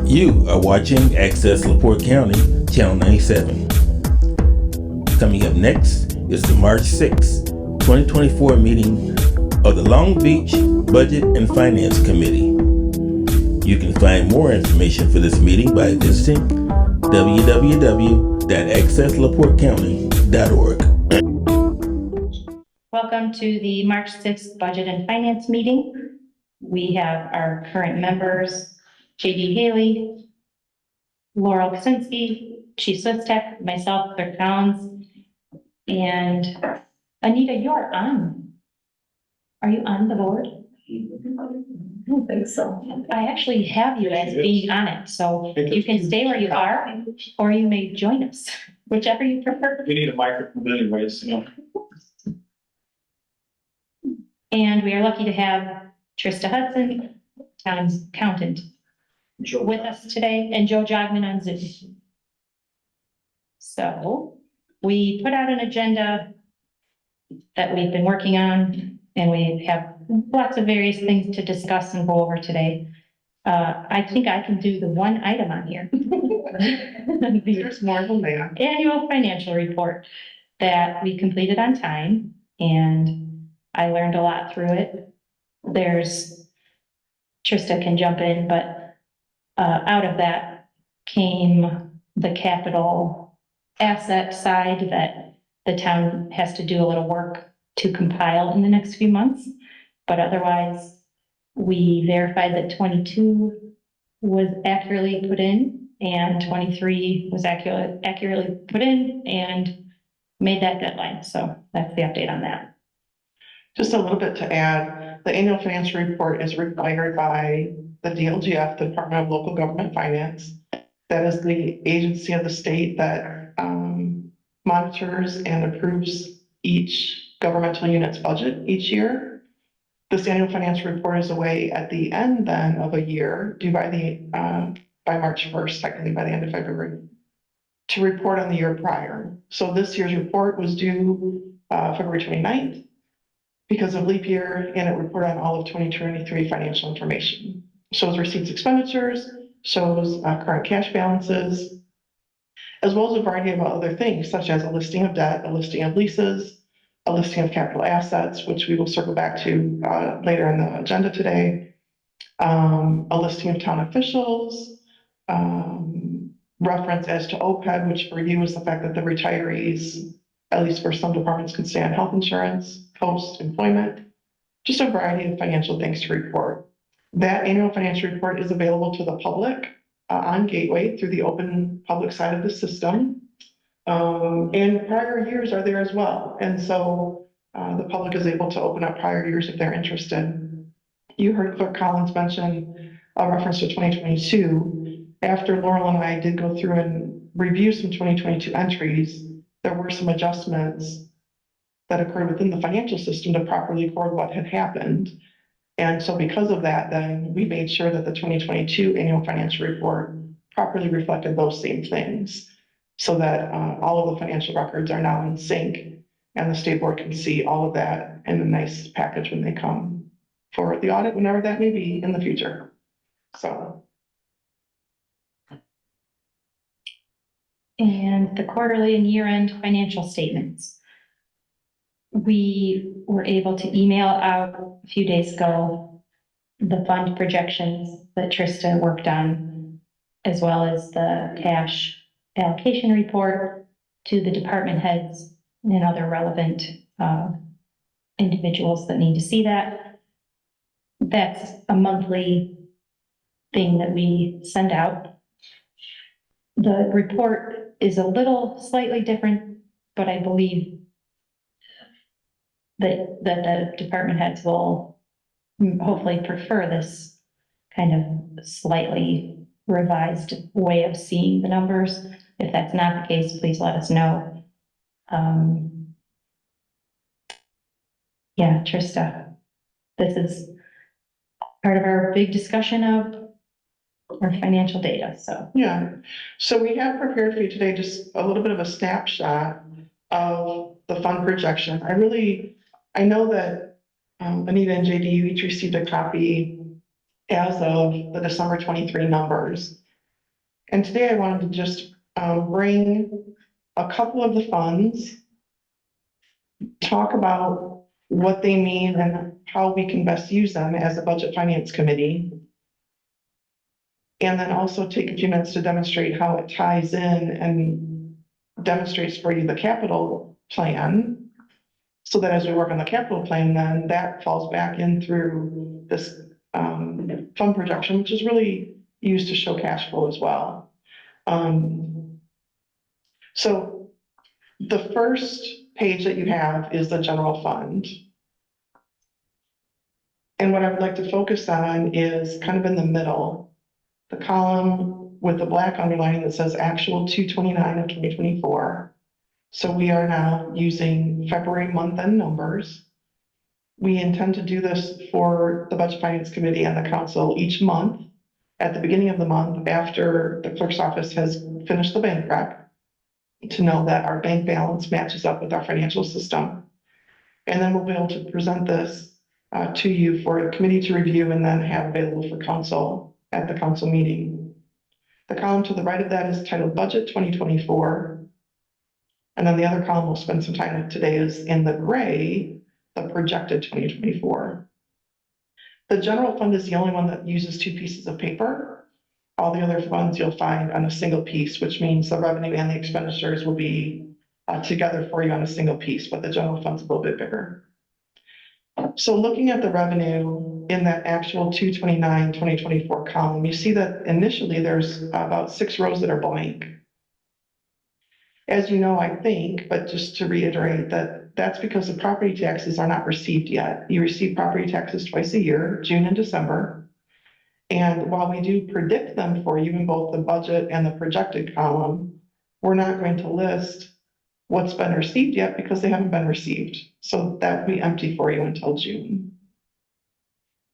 You are watching Access LaPorte County, Channel 97. Coming up next is the March 6, 2024 meeting of the Long Beach Budget and Finance Committee. You can find more information for this meeting by visiting www.accesslaportecounty.org. Welcome to the March 6th Budget and Finance meeting. We have our current members, J.D. Haley, Laurel Kaczynski, Chief Swistek, myself, Clerk Collins, and Anita, you're on. Are you on the board? I don't think so. I actually have you as being on it, so you can stay where you are, or you may join us, whichever you prefer. We need a microphone anyways, you know. And we are lucky to have Trista Hudson, town's accountant, with us today, and Joe Jogman on Zoom. So we put out an agenda that we've been working on, and we have lots of various things to discuss and go over today. I think I can do the one item on here. There's more than that. Annual financial report that we completed on time, and I learned a lot through it. Trista can jump in, but out of that came the capital asset side that the town has to do a little work to compile in the next few months. But otherwise, we verified that 22 was accurately put in and 23 was accurately put in and made that deadline. So that's the update on that. Just a little bit to add, the annual financial report is required by the DLGF, the Department of Local Government Finance. That is the agency of the state that monitors and approves each governmental unit's budget each year. This annual financial report is away at the end then of a year, due by March 1st, technically by the end of February, to report on the year prior. So this year's report was due February 29th because of leap year, and it reported on all of 2023 financial information. Shows receipts, expenditures, shows current cash balances, as well as a variety of other things, such as a listing of debt, a listing of leases, a listing of capital assets, which we will circle back to later in the agenda today, a listing of town officials, reference as to OPEB, which for you is the fact that the retirees, at least for some departments, can stay on health insurance post-employment, just a variety of financial things to report. That annual financial report is available to the public on Gateway through the open public side of the system. And prior years are there as well. And so the public is able to open up prior years if they're interested. You heard Clerk Collins mention a reference to 2022. After Laurel and I did go through and review some 2022 entries, there were some adjustments that occurred within the financial system to properly record what had happened. And so because of that, then we made sure that the 2022 annual financial report properly reflected those same things so that all of the financial records are now in sync and the state board can see all of that in a nice package when they come for the audit, whenever that may be in the future. So. And the quarterly and year-end financial statements. We were able to email out a few days ago the fund projections that Trista worked on, as well as the cash allocation report to the department heads and other relevant individuals that need to see that. That's a monthly thing that we send out. The report is a little slightly different, but I believe that the department heads will hopefully prefer this kind of slightly revised way of seeing the numbers. If that's not the case, please let us know. Yeah, Trista, this is part of our big discussion of our financial data, so. Yeah, so we have prepared for you today just a little bit of a snapshot of the fund projection. I know that Anita and JD, you each received a copy as of the December 23 numbers. And today I wanted to just bring a couple of the funds, talk about what they mean and how we can best use them as a Budget Finance Committee. And then also take a few minutes to demonstrate how it ties in and demonstrates for you the capital plan. So that as we work on the capital plan, then that falls back in through this fund projection, which is really used to show cash flow as well. So the first page that you have is the general fund. And what I would like to focus on is kind of in the middle, the column with the black underlining that says actual 2/29 of 2024. So we are now using February month-end numbers. We intend to do this for the Budget Finance Committee and the council each month at the beginning of the month after the clerk's office has finished the bank rec to know that our bank balance matches up with our financial system. And then we'll be able to present this to you for the committee to review and then have available for council at the council meeting. The column to the right of that is titled Budget 2024. And then the other column we'll spend some time with today is in the gray, the projected 2024. The general fund is the only one that uses two pieces of paper. All the other funds you'll find on a single piece, which means the revenue and the expenditures will be together for you on a single piece, but the general fund's a little bit bigger. So looking at the revenue in that actual 2/29/2024 column, you see that initially there's about 6 rows that are blank. As you know, I think, but just to reiterate that that's because the property taxes are not received yet. You receive property taxes twice a year, June and December. And while we do predict them for you in both the budget and the projected column, we're not going to list what's been received yet because they haven't been received. So that will be empty for you until June.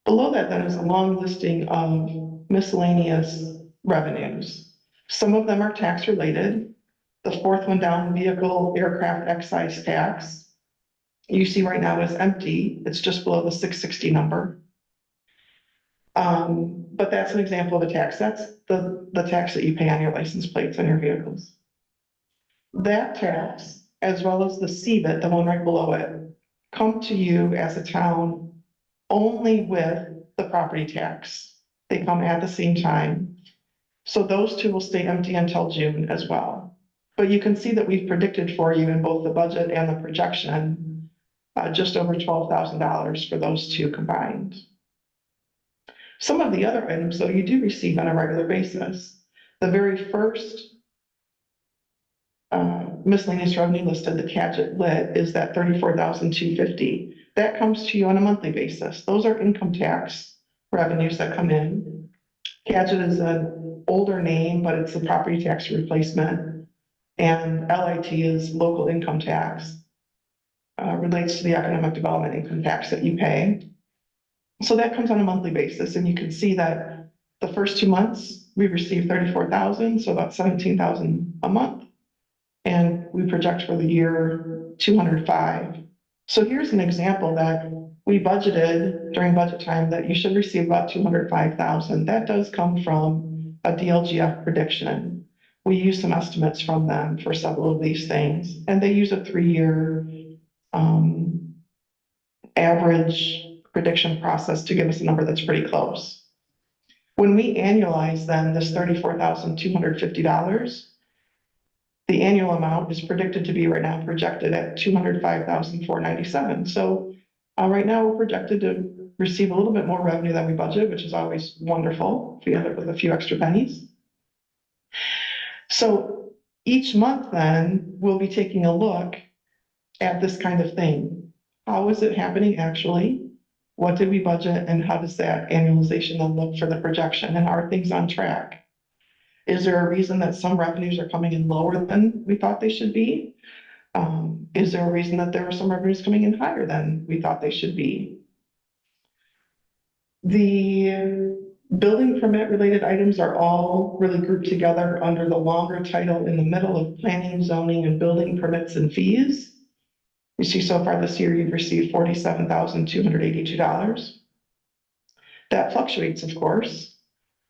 Below that then is a long listing of miscellaneous revenues. Some of them are tax related. The fourth one down, vehicle aircraft excise tax, you see right now is empty. It's just below the 660 number. But that's an example of a tax. That's the tax that you pay on your license plates on your vehicles. That tax, as well as the CBIT, the one right below it, come to you as a town only with the property tax. They come at the same time. So those two will stay empty until June as well. But you can see that we've predicted for you in both the budget and the projection, just over $12,000 for those two combined. Some of the other items, though, you do receive on a regular basis. The very first miscellaneous revenue listed, the Cadget Lit, is that $34,250. That comes to you on a monthly basis. Those are income tax revenues that come in. Cadget is an older name, but it's a property tax replacement. And LIT is local income tax, relates to the economic development income tax that you pay. So that comes on a monthly basis, and you can see that the first 2 months we received 34,000, so about 17,000 a month, and we project for the year 205. So here's an example that we budgeted during budget time that you should receive about 205,000. That does come from a DLGF prediction. We use some estimates from them for several of these things, and they use a 3-year average prediction process to give us a number that's pretty close. When we annualize then this $34,250, the annual amount is predicted to be right now projected at $205,497. So right now we're projected to receive a little bit more revenue than we budgeted, which is always wonderful if we end up with a few extra pennies. So each month then we'll be taking a look at this kind of thing. How is it happening actually? What did we budget, and how does that annualization then look for the projection, and are things on track? Is there a reason that some revenues are coming in lower than we thought they should be? Is there a reason that there are some revenues coming in higher than we thought they should be? The building permit related items are all really grouped together under the longer title in the middle of planning, zoning, and building permits and fees. You see so far this year, you've received $47,282. That fluctuates, of course.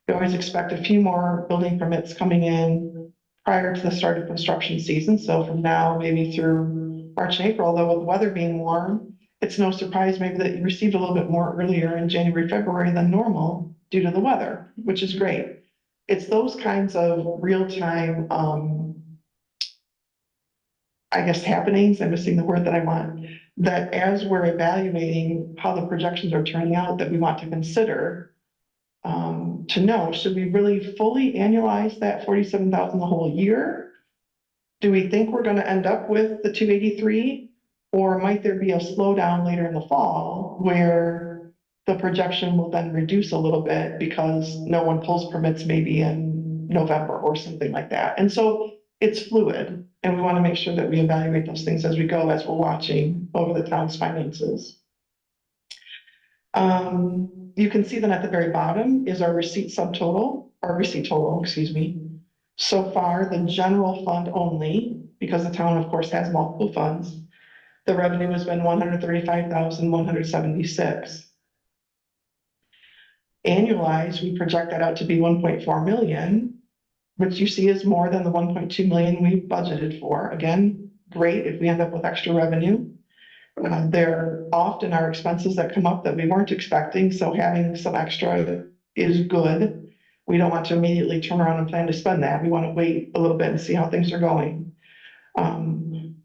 We always expect a few more building permits coming in prior to the start of construction season. So from now, maybe through March and April, although with the weather being warm, it's no surprise maybe that you received a little bit more earlier in January, February than normal due to the weather, which is great. It's those kinds of real-time, I guess, happenings, I'm missing the word that I want, that as we're evaluating how the projections are turning out, that we want to consider to know, should we really fully annualize that 47,000 the whole year? Do we think we're going to end up with the 283? Or might there be a slowdown later in the fall where the projection will then reduce a little bit because no one pulls permits maybe in November or something like that? And so it's fluid, and we want to make sure that we evaluate those things as we go, as we're watching over the town's finances. You can see that at the very bottom is our receipt subtotal, or receipt total, excuse me. So far, the general fund only, because the town, of course, has multiple funds, the revenue has been 135,176. Annualized, we project that out to be 1.4 million, which you see is more than the 1.2 million we budgeted for. Again, great if we end up with extra revenue. There often are expenses that come up that we weren't expecting, so having some extra is good. We don't want to immediately turn around and plan to spend that. We want to wait a little bit and see how things are going.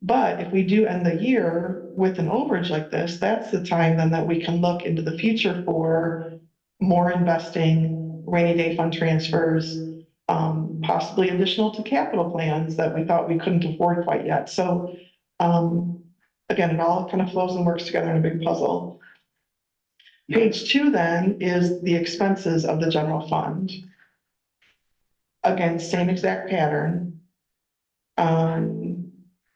But if we do end the year with an overage like this, that's the time then that we can look into the future for more investing, rainy day fund transfers, possibly additional to capital plans that we thought we couldn't afford quite yet. So again, it all kind of flows and works together in a big puzzle. Page 2 then is the expenses of the general fund. Again, same exact pattern.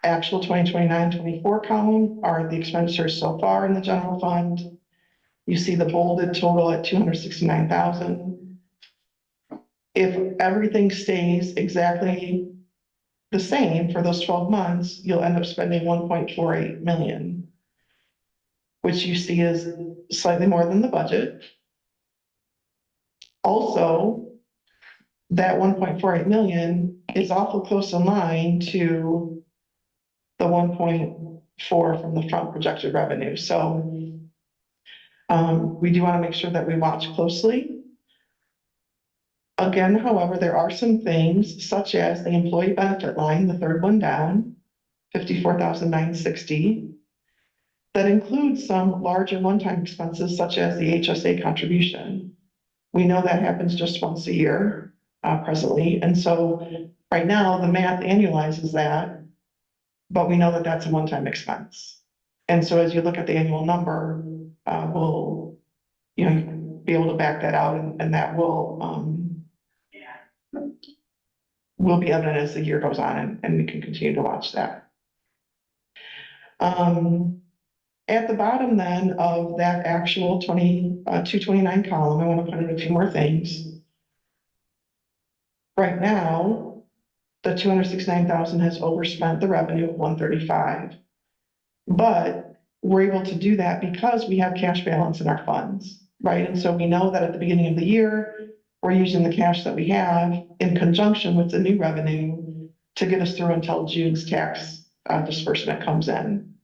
Actual 2029-24 column are the expenditures so far in the general fund. You see the bolded total at 269,000. If everything stays exactly the same for those 12 months, you'll end up spending 1.48 million, which you see is slightly more than the budget. Also, that 1.48 million is awful close in line to the 1.4 from the front projected revenue. So we do want to make sure that we watch closely. Again, however, there are some things such as the employee benefit line, the third one down, 54,960, that includes some larger one-time expenses such as the HSA contribution. We know that happens just once a year presently. And so right now the math annualizes that, but we know that that's a one-time expense. And so as you look at the annual number, we'll, be able to back that out, and that will be evident as the year goes on, and we can continue to watch that. At the bottom then of that actual 229 column, I want to put in a few more things. Right now, the 269,000 has overspent the revenue of 135, but we're able to do that because we have cash balance in our funds, right? And so we know that at the beginning of the year, we're using the cash that we have in conjunction with the new revenue to get us through until June's tax disbursement comes in.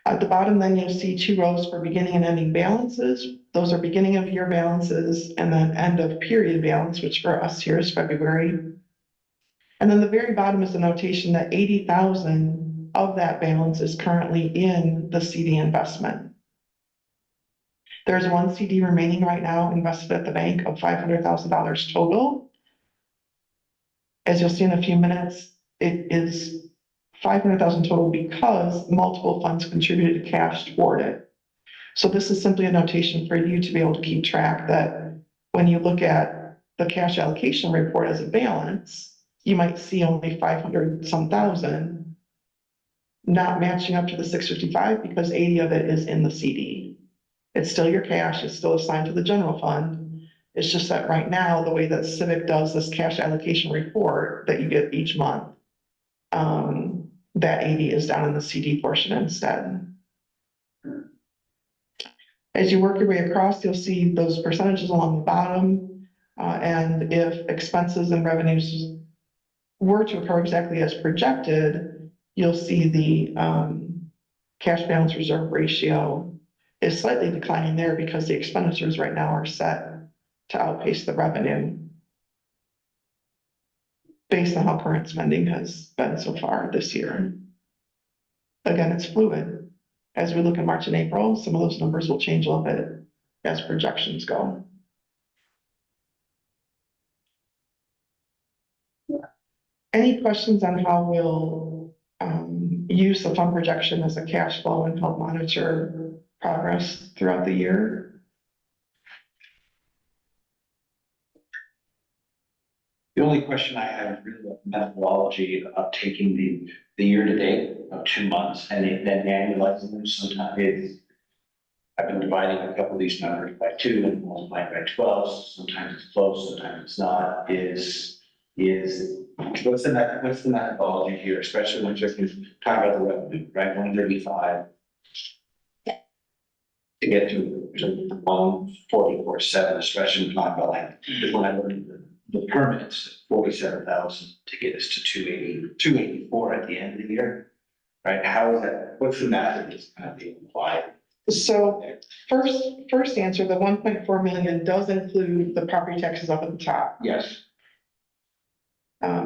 At the bottom, then you'll see 2 rows for beginning and ending balances. Those are beginning of year balances and then end of period balance, which for us here is February. And then the very bottom is the notation that 80,000 of that balance is currently in the CD investment. There's one CD remaining right now invested at the bank of $500,000 total. As you'll see in a few minutes, it is 500,000 total because multiple funds contributed cash toward it. So this is simply a notation for you to be able to keep track that when you look at the cash allocation report as a balance, you might see only 500-some thousand not matching up to the 655 because 80 of it is in the CD. It's still your cash, it's still assigned to the general fund. It's just that right now, the way that Civic does this cash allocation report that you get each month, that 80 is down in the CD portion instead. As you work your way across, you'll see those percentages along the bottom. And if expenses and revenues were to occur exactly as projected, you'll see the, cash balance reserve ratio is slightly declining there because the expenditures right now are set to outpace the revenue based on how current spending has been so far this year. Again, it's fluid. As we look at March and April, some of those numbers will change a little bit as projections go. Any questions on how we'll use the fund projection as a cash flow and help monitor progress throughout the year? The only question I have is really about the methodology of taking the year-to-date of 2 months and then annualizing them. Sometimes I've been dividing a couple of these numbers by 2 and multiplying by 12. Sometimes it's close, sometimes it's not. What's the methodology here, especially when you're talking about the revenue, right? 135 to get to 144.7, especially when talking about like, when I look at the permits, 47,000 to get us to 284 at the end of the year, right? How is that? What's the math that's kind of being applied? So first answer, the 1.4 million does include the property taxes up at the top. Yes.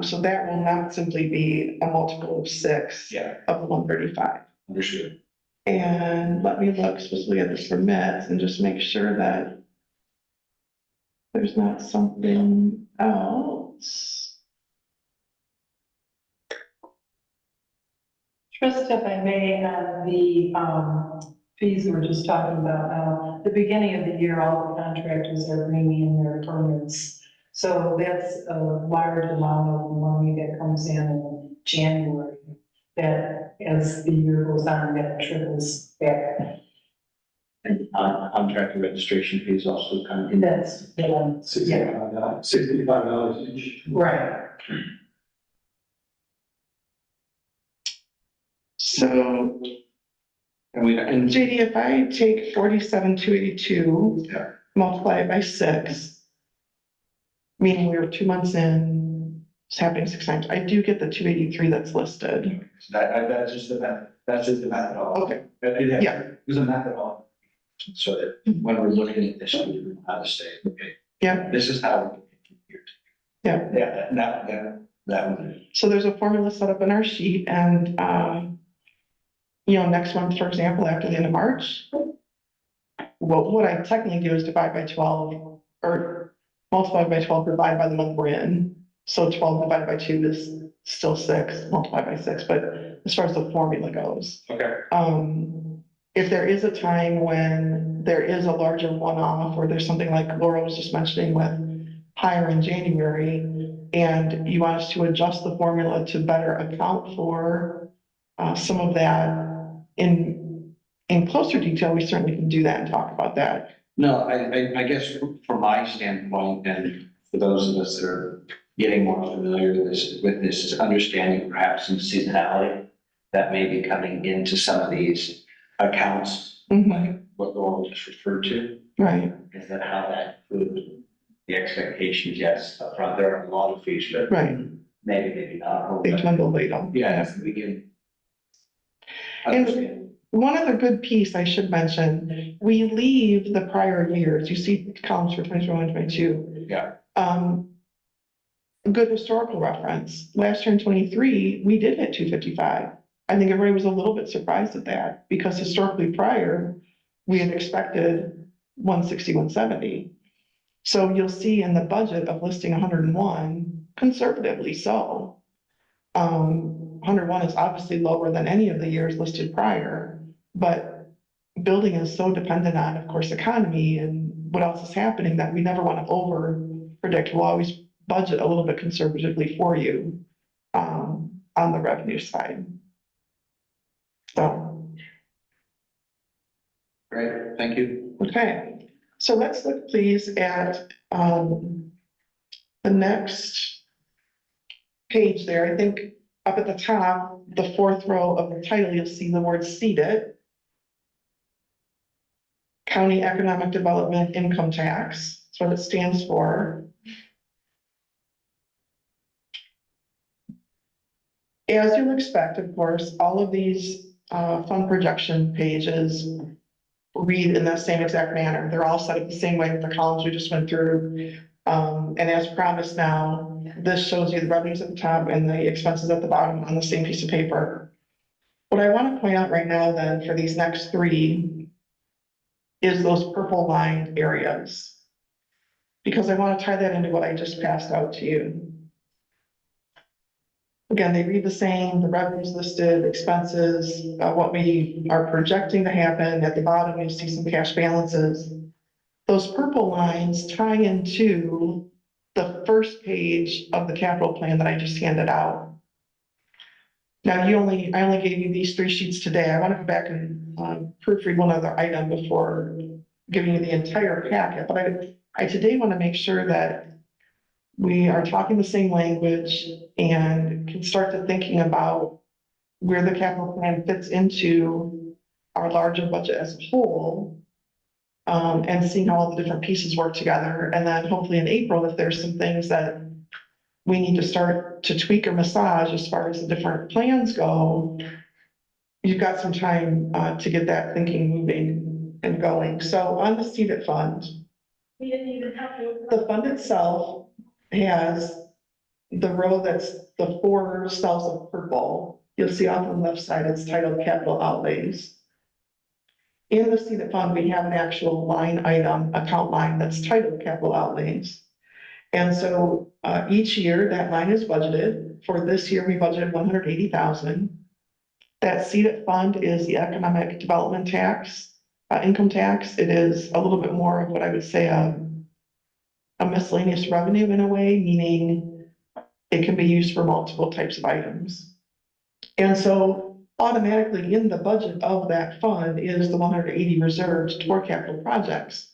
So that will not simply be a multiple of 6 Yeah. of the 135. Understood. And let me look specifically at the permits and just make sure that there's not something else. Trust, if I may, on the fees we were just talking about now, the beginning of the year, all the contractors are bringing in their permits. So that's a large amount of money that comes in January, that as the year goes on, that trickles back. And contractor registration fees also come in. That's, $65 each. right. So And JD, if I take 47,282, Yeah. multiply it by 6, meaning we were 2 months in, it's happening 6 times, I do get the 283 that's listed. that's just the methodology. Okay, Yeah. There's a methodology. So that when we're looking at this, we know how to say, okay, yeah, this is how. Yeah. Yeah, that one. so there's a formula set up in our sheet and, next month, for example, after the end of March, what I technically do is divide by 12 or multiply by 12, divide by the month we're in. So 12 divided by 2 is still 6, multiplied by 6, but as far as the formula goes. Okay. If there is a time when there is a larger one-off, or there's something like Laura was just mentioning with higher in January, and you want us to adjust the formula to better account for some of that in closer detail, we certainly can do that and talk about that. No, I guess from my standpoint, and for those of us that are getting more familiar with this is understanding perhaps some seasonality that may be coming into some of these accounts, like what Laura just referred to. Right, Is that how that includes the expectations? Yes, upfront, there are a lot of fees, but right. maybe not. They dwindle later. Yeah, we can. And- Understand. One other good piece I should mention, we leave the prior years, you see columns for 2021, 22. Yeah. A good historical reference, last year in 23, we did hit 255. I think everybody was a little bit surprised at that because historically prior, we had expected 160, 170. So you'll see in the budget of listing 101, conservatively so. 101 is obviously lower than any of the years listed prior, but building is so dependent on, of course, economy and what else is happening that we never want to over predict. We'll always budget a little bit conservatively for you on the revenue side. So, Great, thank you. okay, so let's look please at the next page there. I think up at the top, the 4th row of the title, you'll see the word seated. County Economic Development Income Tax, that's what it stands for. As you'll expect, of course, all of these fund projection pages read in the same exact manner. They're all set up the same way with the columns we just went through. And as promised now, this shows you the revenues at the top and the expenses at the bottom on the same piece of paper. What I want to point out right now then for these next three is those purple lined areas. Because I want to tie that into what I just passed out to you. Again, they read the same, the revenues listed, expenses, what we are projecting to happen. At the bottom, you see some cash balances. Those purple lines tie into the first page of the capital plan that I just handed out. Now, I only gave you these 3 sheets today. I want to go back and proofread one other item before giving you the entire packet, but I today want to make sure that we are talking the same language and can start to thinking about where the capital plan fits into our larger budget as a whole. And seeing how all the different pieces work together. And then hopefully in April, if there's some things that we need to start to tweak or massage as far as the different plans go, you've got some time to get that thinking moving and going. So on the seeded fund, the fund itself has the row that's the 4 cells of purple. You'll see on the left side, it's titled capital outlays. In the seeded fund, we have an actual line item, account line that's titled capital outlays. And so each year that line is budgeted. For this year, we budgeted 180,000. That seeded fund is the economic development tax, income tax. It is a little bit more of what I would say a miscellaneous revenue in a way, meaning it can be used for multiple types of items. And so automatically in the budget of that fund is the 180 reserved toward capital projects.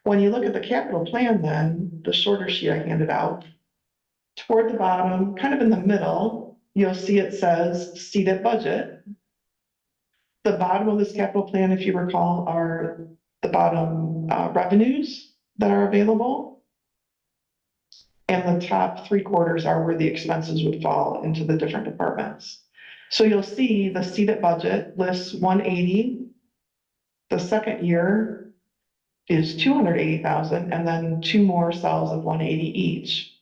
When you look at the capital plan then, the shorter sheet I handed out, toward the bottom, kind of in the middle, you'll see it says seeded budget. The bottom of this capital plan, if you recall, are the bottom revenues that are available. And the top 3/4 are where the expenses would fall into the different departments. So you'll see the seeded budget lists 180. The second year is 280,000, and then 2 more cells of 180 each.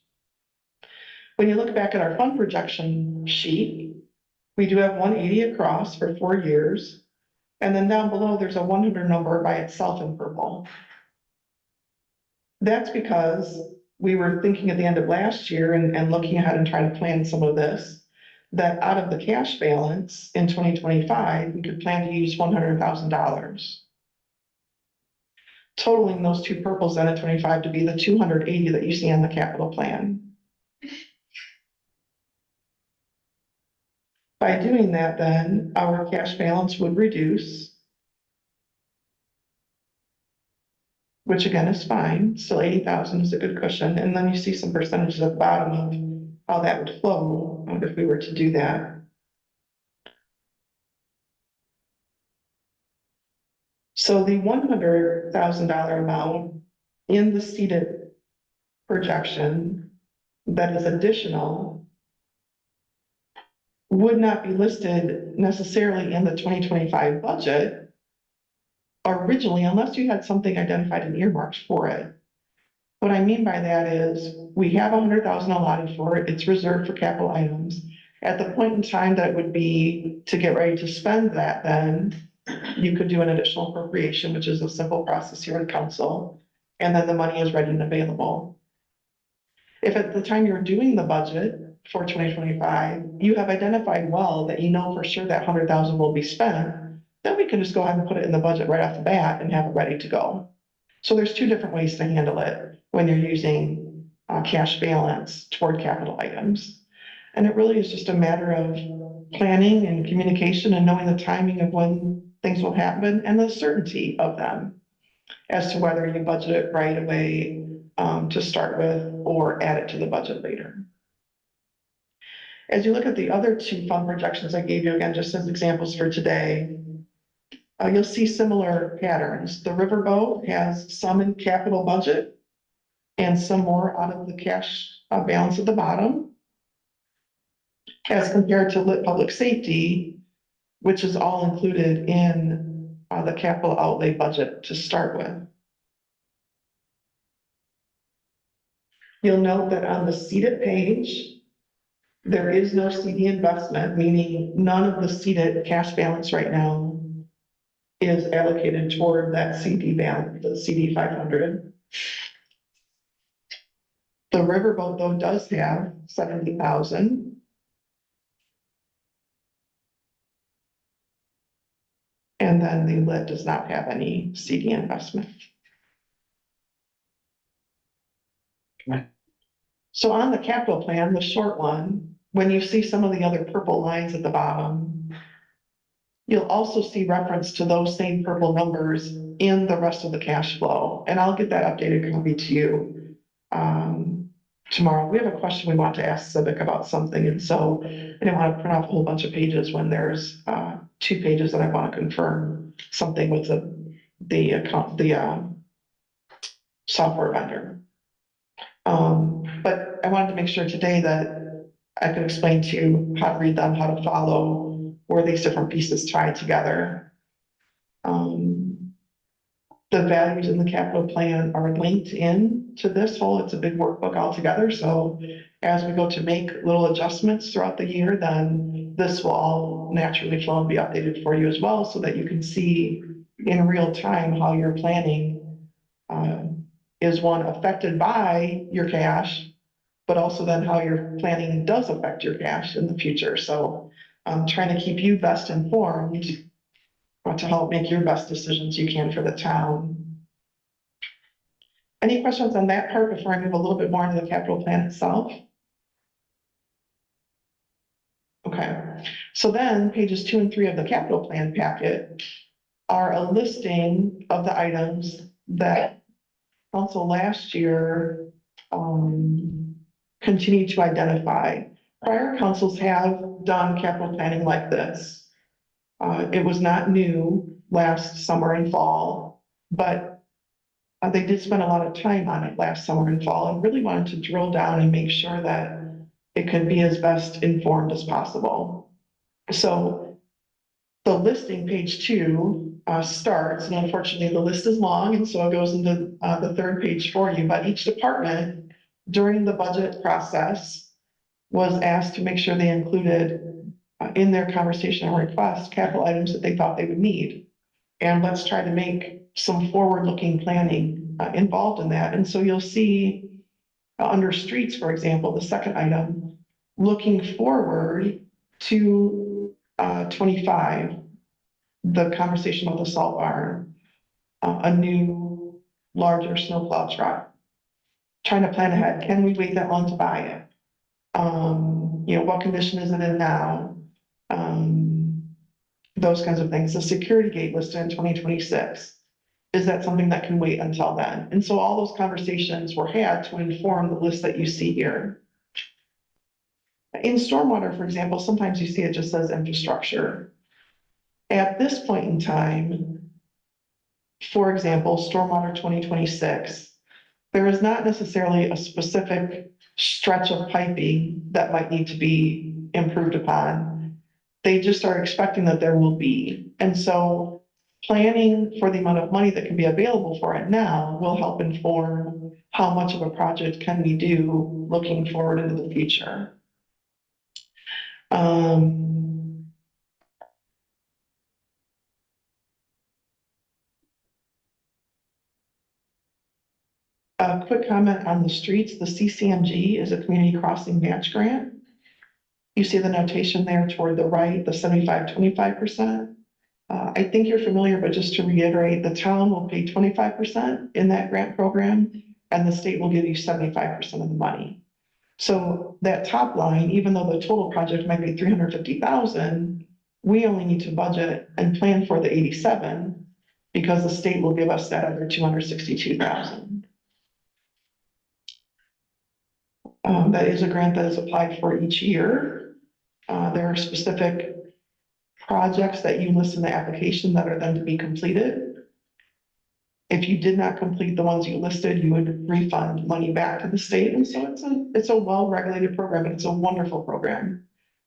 When you look back at our fund projection sheet, we do have 180 across for 4 years. And then down below, there's a 100 number by itself in purple. That's because we were thinking at the end of last year and looking ahead and trying to plan some of this, that out of the cash balance in 2025, we could plan to use $100,000. Totaling those 2 purples then in 25 to be the 280 that you see on the capital plan. By doing that, then our cash balance would reduce, which again is fine. Still 80,000 is a good cushion. And then you see some percentages at the bottom of how that would flow if we were to do that. So the $100,000 amount in the seeded projection that is additional would not be listed necessarily in the 2025 budget originally, unless you had something identified and earmarked for it. What I mean by that is we have 100,000 allotted for it. It's reserved for capital items. At the point in time that it would be to get ready to spend that, then you could do an additional appropriation, which is a simple process here in council, and then the money is ready and available. If at the time you're doing the budget for 2025, you have identified well that you know for sure that 100,000 will be spent, then we can just go ahead and put it in the budget right off the bat and have it ready to go. So there's 2 different ways to handle it when you're using cash balance toward capital items. And it really is just a matter of planning and communication and knowing the timing of when things will happen and the certainty of them as to whether you budget it right away to start with or add it to the budget later. As you look at the other 2 fund projections I gave you, again, just as examples for today, you'll see similar patterns. The riverboat has some in capital budget and some more out of the cash balance at the bottom. as compared to lit public safety, which is all included in the capital outlay budget to start with. You'll note that on the seated page, there is no CD investment, meaning none of the seated cash balance right now is allocated toward that CD balance, the CD 500. The riverboat though does have 70,000. And then the lit does not have any CD investment. So on the capital plan, the short one, when you see some of the other purple lines at the bottom, you'll also see reference to those same purple numbers in the rest of the cash flow. And I'll get that updated copy to you tomorrow. We have a question we want to ask Civic about something. And so I didn't want to print off a whole bunch of pages when there's 2 pages that I want to confirm something with the software vendor. But I wanted to make sure today that I could explain to you how to read them, how to follow where these different pieces tie together. The values in the capital plan are linked in to this whole, it's a big workbook altogether. So as we go to make little adjustments throughout the year, then this will all naturally flow and be updated for you as well, so that you can see in real time how your planning is one affected by your cash, but also then how your planning does affect your cash in the future. So I'm trying to keep you best informed to help make your best decisions you can for the town. Any questions on that part before I move a little bit more into the capital plan itself? Okay, so then pages 2 and 3 of the capital plan packet are a listing of the items that council last year continued to identify. Prior councils have done capital planning like this. It was not new last summer and fall, but they did spend a lot of time on it last summer and fall and really wanted to drill down and make sure that it could be as best informed as possible. So the listing, page 2, starts, and unfortunately the list is long, and so it goes into the 3rd page for you, but each department during the budget process was asked to make sure they included in their conversation and request capital items that they thought they would need. And let's try to make some forward-looking planning involved in that. And so you'll see under streets, for example, the second item, looking forward to 25, the conversation about the salt barn, a new larger snowplow truck, trying to plan ahead. Can we wait that long to buy it? What condition is it in now? Those kinds of things. The security gate listed in 2026. Is that something that can wait until then? And so all those conversations were had to inform the list that you see here. In stormwater, for example, sometimes you see it just says infrastructure. At this point in time, for example, stormwater 2026, there is not necessarily a specific stretch of piping that might need to be improved upon. They just are expecting that there will be. And so planning for the amount of money that can be available for it now will help inform how much of a project can we do looking forward into the future. A quick comment on the streets. The CCMG is a community crossing match grant. You see the notation there toward the right, the 75-25%. I think you're familiar, but just to reiterate, the town will pay 25% in that grant program, and the state will give you 75% of the money. So that top line, even though the total project might be 350,000, we only need to budget and plan for the 87 because the state will give us that other 262,000. That is a grant that is applied for each year. There are specific projects that you list in the application that are then to be completed. If you did not complete the ones you listed, you would refund money back to the state. And so it's a well-regulated program, and it's a wonderful program.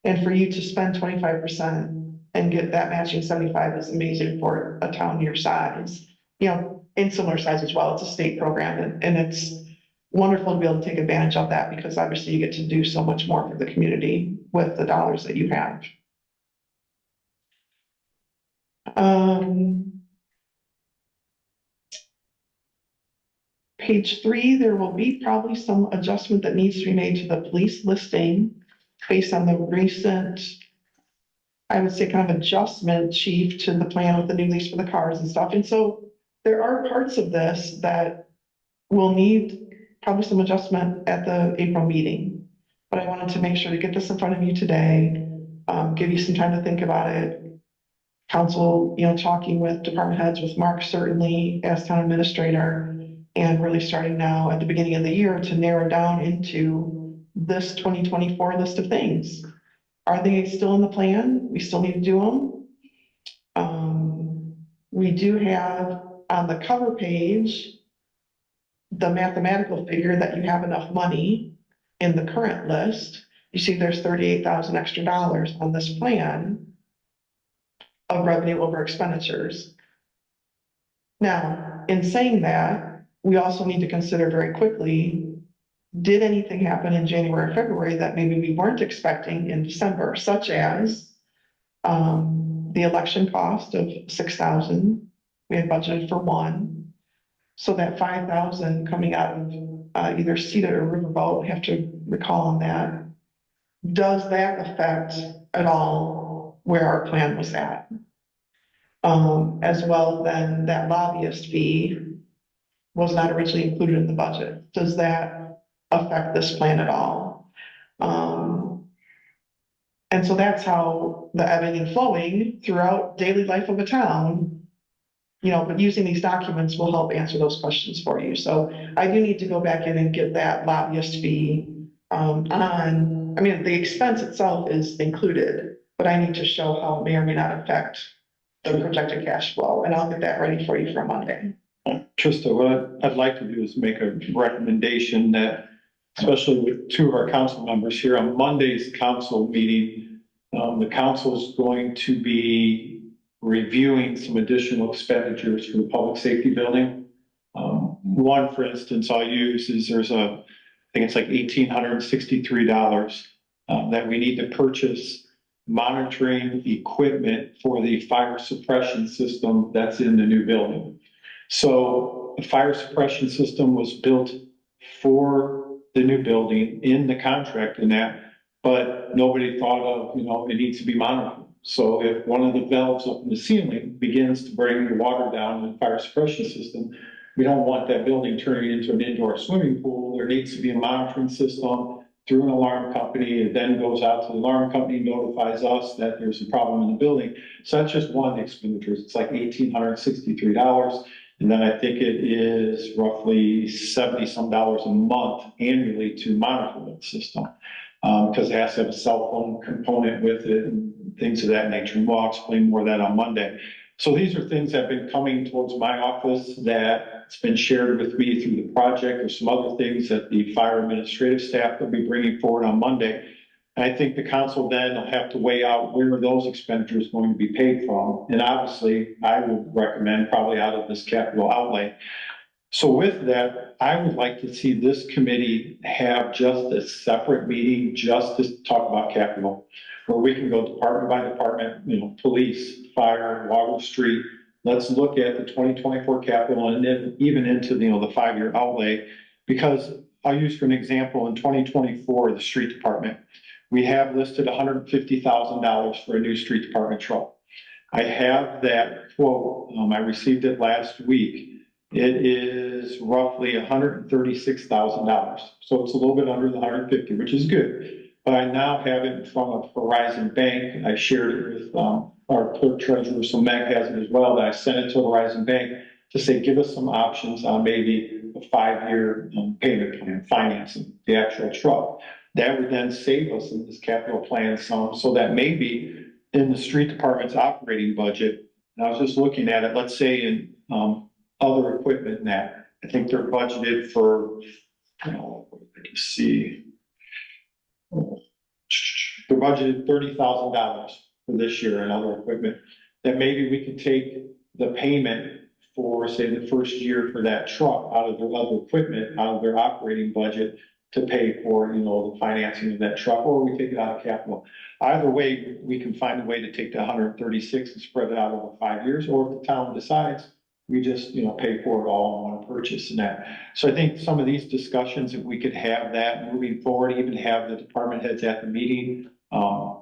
And for you to spend 25% and get that matching 75 is amazing for a town your size. You know, in similar size as well. It's a state program and it's wonderful to be able to take advantage of that because obviously you get to do so much more for the community with the dollars that you have. Page 3, there will be probably some adjustment that needs to be made to the police listing based on the recent, I would say, kind of adjustment, chief, to the plan with the new lease for the cars and stuff. And so there are parts of this that will need probably some adjustment at the April meeting. But I wanted to make sure to get this in front of you today, give you some time to think about it. Council, you know, talking with department heads, with Mark certainly as town administrator, and really starting now at the beginning of the year to narrow down into this 2024 list of things. Are they still in the plan? We still need to do them. We do have on the cover page the mathematical figure that you have enough money in the current list. You see there's 38,000 extra dollars on this plan of revenue over expenditures. Now, in saying that, we also need to consider very quickly, did anything happen in January or February that maybe we weren't expecting in December, such as the election cost of 6,000. We had budgeted for 1. So that 5,000 coming out of either CETA or Riverboat, we have to recall on that. Does that affect at all where our plan was at? As well, then that lobbyist fee was not originally included in the budget. Does that affect this plan at all? And so that's how the ebbing and flowing throughout daily life of a town, you know, but using these documents will help answer those questions for you. So I do need to go back in and get that lobbyist fee I mean, the expense itself is included, but I need to show how it may or may not affect the projected cash flow, and I'll get that ready for you for Monday. Trista, what I'd like to do is make a recommendation that, especially with 2 of our council members here on Monday's council meeting, the council is going to be reviewing some additional expenditures for the public safety building. One, for instance, I'll use is I think it's like $1,863 that we need to purchase monitoring equipment for the fire suppression system that's in the new building. So the fire suppression system was built for the new building in the contract and that, but nobody thought of, you know, it needs to be monitored. So if one of the valves up in the ceiling begins to bring the water down in the fire suppression system, we don't want that building turning into an indoor swimming pool. There needs to be a monitoring system through an alarm company. It then goes out to the alarm company, notifies us that there's a problem in the building. So that's just one of the expenditures. It's like $1,863. And then I think it is roughly $70-some a month annually to monitor that system. Because it has to have a cell phone component with it and things of that nature. And we'll explain more of that on Monday. So these are things that have been coming towards my office that it's been shared with me through the project. There's some other things that the fire administrative staff will be bringing forward on Monday. And I think the council then will have to weigh out where are those expenditures going to be paid from. And obviously, I would recommend probably out of this capital outlay. So with that, I would like to see this committee have just a separate meeting just to talk about capital, where we can go department by department, you know, police, fire, water, street. Let's look at the 2024 capital and then even into, you know, the 5-year outlay, because I'll use for an example in 2024, the street department, we have listed $150,000 for a new street department truck. I have that quote. I received it last week. It is roughly $136,000. So it's a little bit under the 150, which is good. But I now have it in front of Horizon Bank. I shared it with our clerk treasurer, so Meg has it as well, that I sent it to Horizon Bank to say, give us some options on maybe a 5-year payment plan, financing the actual truck. That would then save us in this capital plan some, so that maybe in the street department's operating budget, and I was just looking at it, let's say in other equipment and that, I think they're budgeted for, you know, I can see. they're budgeted $30,000 for this year and other equipment, that maybe we could take the payment for, say, the first year for that truck out of their other equipment, out of their operating budget to pay for, the financing of that truck, or we take it out of capital. Either way, we can find a way to take the 136 and spread it out over 5 years, or if the town decides, we just, pay for it all in one purchase and that. So I think some of these discussions, if we could have that moving forward, even have the department heads at the meeting.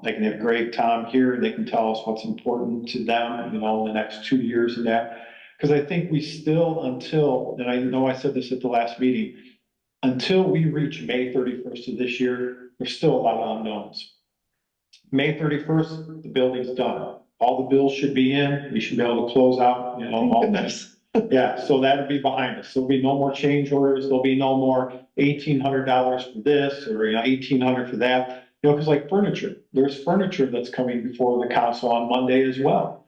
They can have Greg, Tom here, they can tell us what's important to them, in the next 2 years and that. Because I think we still, and I know I said this at the last meeting, until we reach May 31st of this year, there's still a lot of unknowns. May 31st, the building's done. All the bills should be in. We should be able to close out, all this. Yeah, so that'll be behind us. There'll be no more change orders. There'll be no more $1,800 for this or, $1,800 for that. Because like furniture, there's furniture that's coming before the council on Monday as well.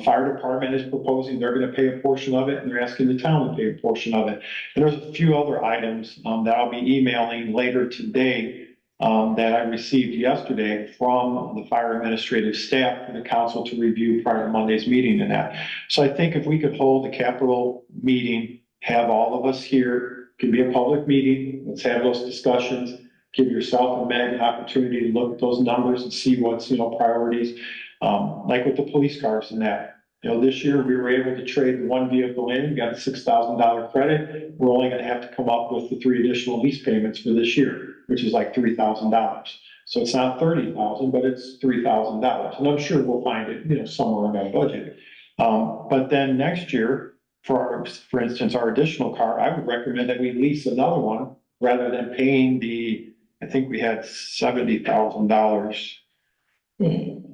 Fire department is proposing they're gonna pay a portion of it, and they're asking the town to pay a portion of it. And there's a few other items, that I'll be emailing later today, that I received yesterday from the fire administrative staff for the council to review prior to Monday's meeting and that. So I think if we could hold a capital meeting, have all of us here, can be a public meeting, let's have those discussions, give yourself and Meg an opportunity to look at those numbers and see what's, priorities. Like with the police cars and that, this year we were able to trade one vehicle in, got a $6,000 credit. We're only gonna have to come up with the 3 additional lease payments for this year, which is like $3,000. So it's not $30,000, but it's $3,000. And I'm sure we'll find it, somewhere in our budget. But then next year, for instance, our additional car, I would recommend that we lease another one rather than paying I think we had $70,000.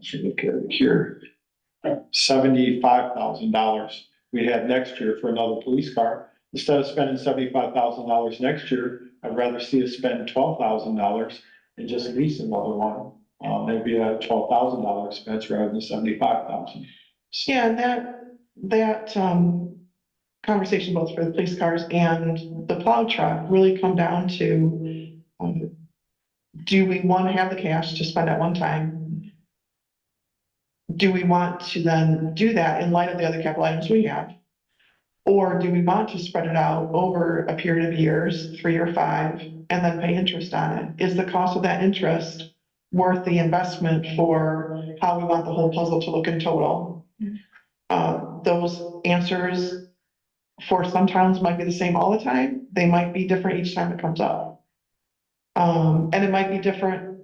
Should look at it here. $75,000 we had next year for another police car. Instead of spending $75,000 next year, I'd rather see us spend $12,000 and just lease another one. Maybe a $12,000 expense rather than $75,000. Yeah, and that conversation both for the police cars and the plow truck really come down to, do we want to have the cash to spend at one time? Do we want to then do that in light of the other capital items we have? Or do we want to spread it out over a period of years, 3 or 5, and then pay interest on it? Is the cost of that interest worth the investment for how we want the whole puzzle to look in total? Those answers for some towns might be the same all the time. They might be different each time it comes up. And it might be different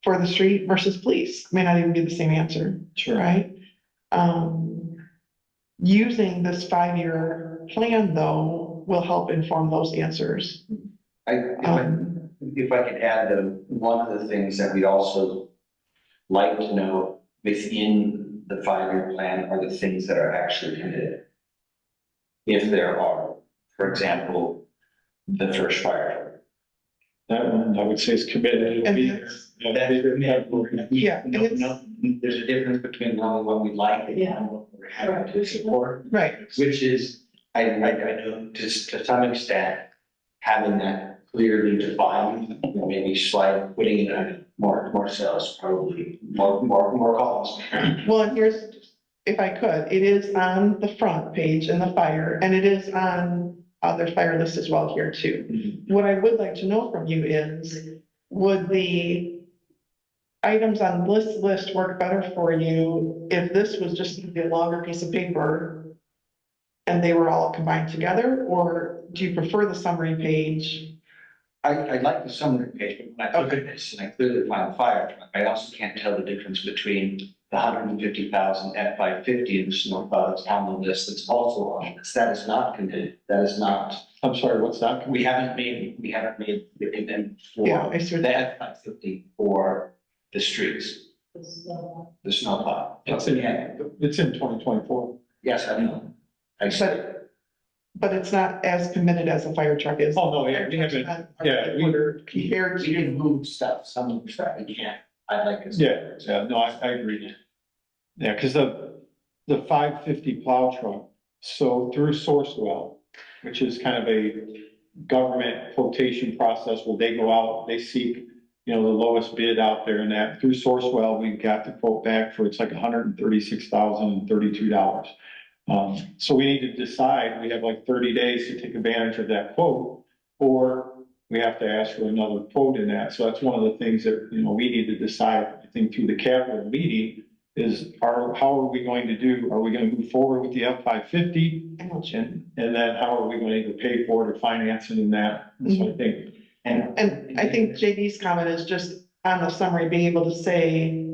for the street versus police. May not even be the same answer, Sure. right? Using this 5-year plan, though, will help inform those answers. If I could add that one of the things that we'd also like to know within the 5-year plan are the things that are actually committed. If there are, for example, the first fire truck. That one I would say is committed. It'll And be it's- there. Yeah, and it's- There's a difference between knowing what we like and what we're having to support, Right, which is, I know to some extent, having that clearly defined, maybe putting it on more sales, probably more calls. well, and here's, if I could, it is on the front page in the fire, and it is on their fire list as well here too. What I would like to know from you is, would the items on this list work better for you if this was just a longer piece of paper and they were all combined together, or do you prefer the summary page? I like the summary page, but when I look at this and I clearly find fire truck, I also can't tell the difference between the 150,000 F-550 and the snowplow that's on the list that's also on this. That is not committed. That is not, I'm sorry, what's that? we haven't made the commitment Yeah, for I see what- the F-550 for the streets, the snowplow. It's in 2024. Yes, I know. I said, But it's not as committed as a fire truck is. Oh, no, we haven't, yeah, Compared we can to, move stuff, some of the stuff we can't. I like this. yeah, no, I agree. Yeah, because the 550 plow truck, so through Sourcewell, which is kind of a government quotation process where they go out, they seek you know, the lowest bid out there, and that through Sourcewell, we got the quote back for, it's like $136,032. So we need to decide, we have like 30 days to take advantage of that quote, or we have to ask for another quote in that. So that's one of the things that, you know, we need to decide, I think, through the capital meeting is, how are we going to do? Are we going to move forward with the F-550? And then how are we going to pay for it or finance it in that? So I think, And I think JD's comment is just on the summary, being able to say,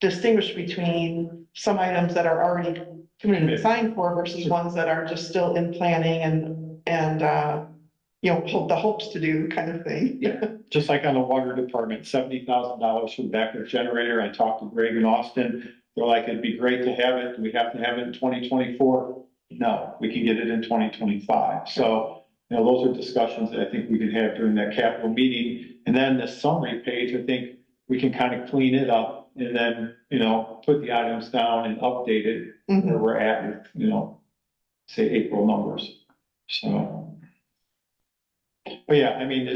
distinguish between some items that are already committed and signed for versus ones that are just still in planning and, you know, the hopes to do kind of thing. just like on the water department, $70,000 for the backup generator. I talked to Greg and Austin. They're like, it'd be great to have it. Do we have to have it in 2024? No, we can get it in 2025. So, you know, those are discussions that I think we could have during that capital meeting. And then the summary page, I think we can kind of clean it up and then, you know, put the items down and update it where we're at with, you know, say April numbers. So. But yeah, I mean,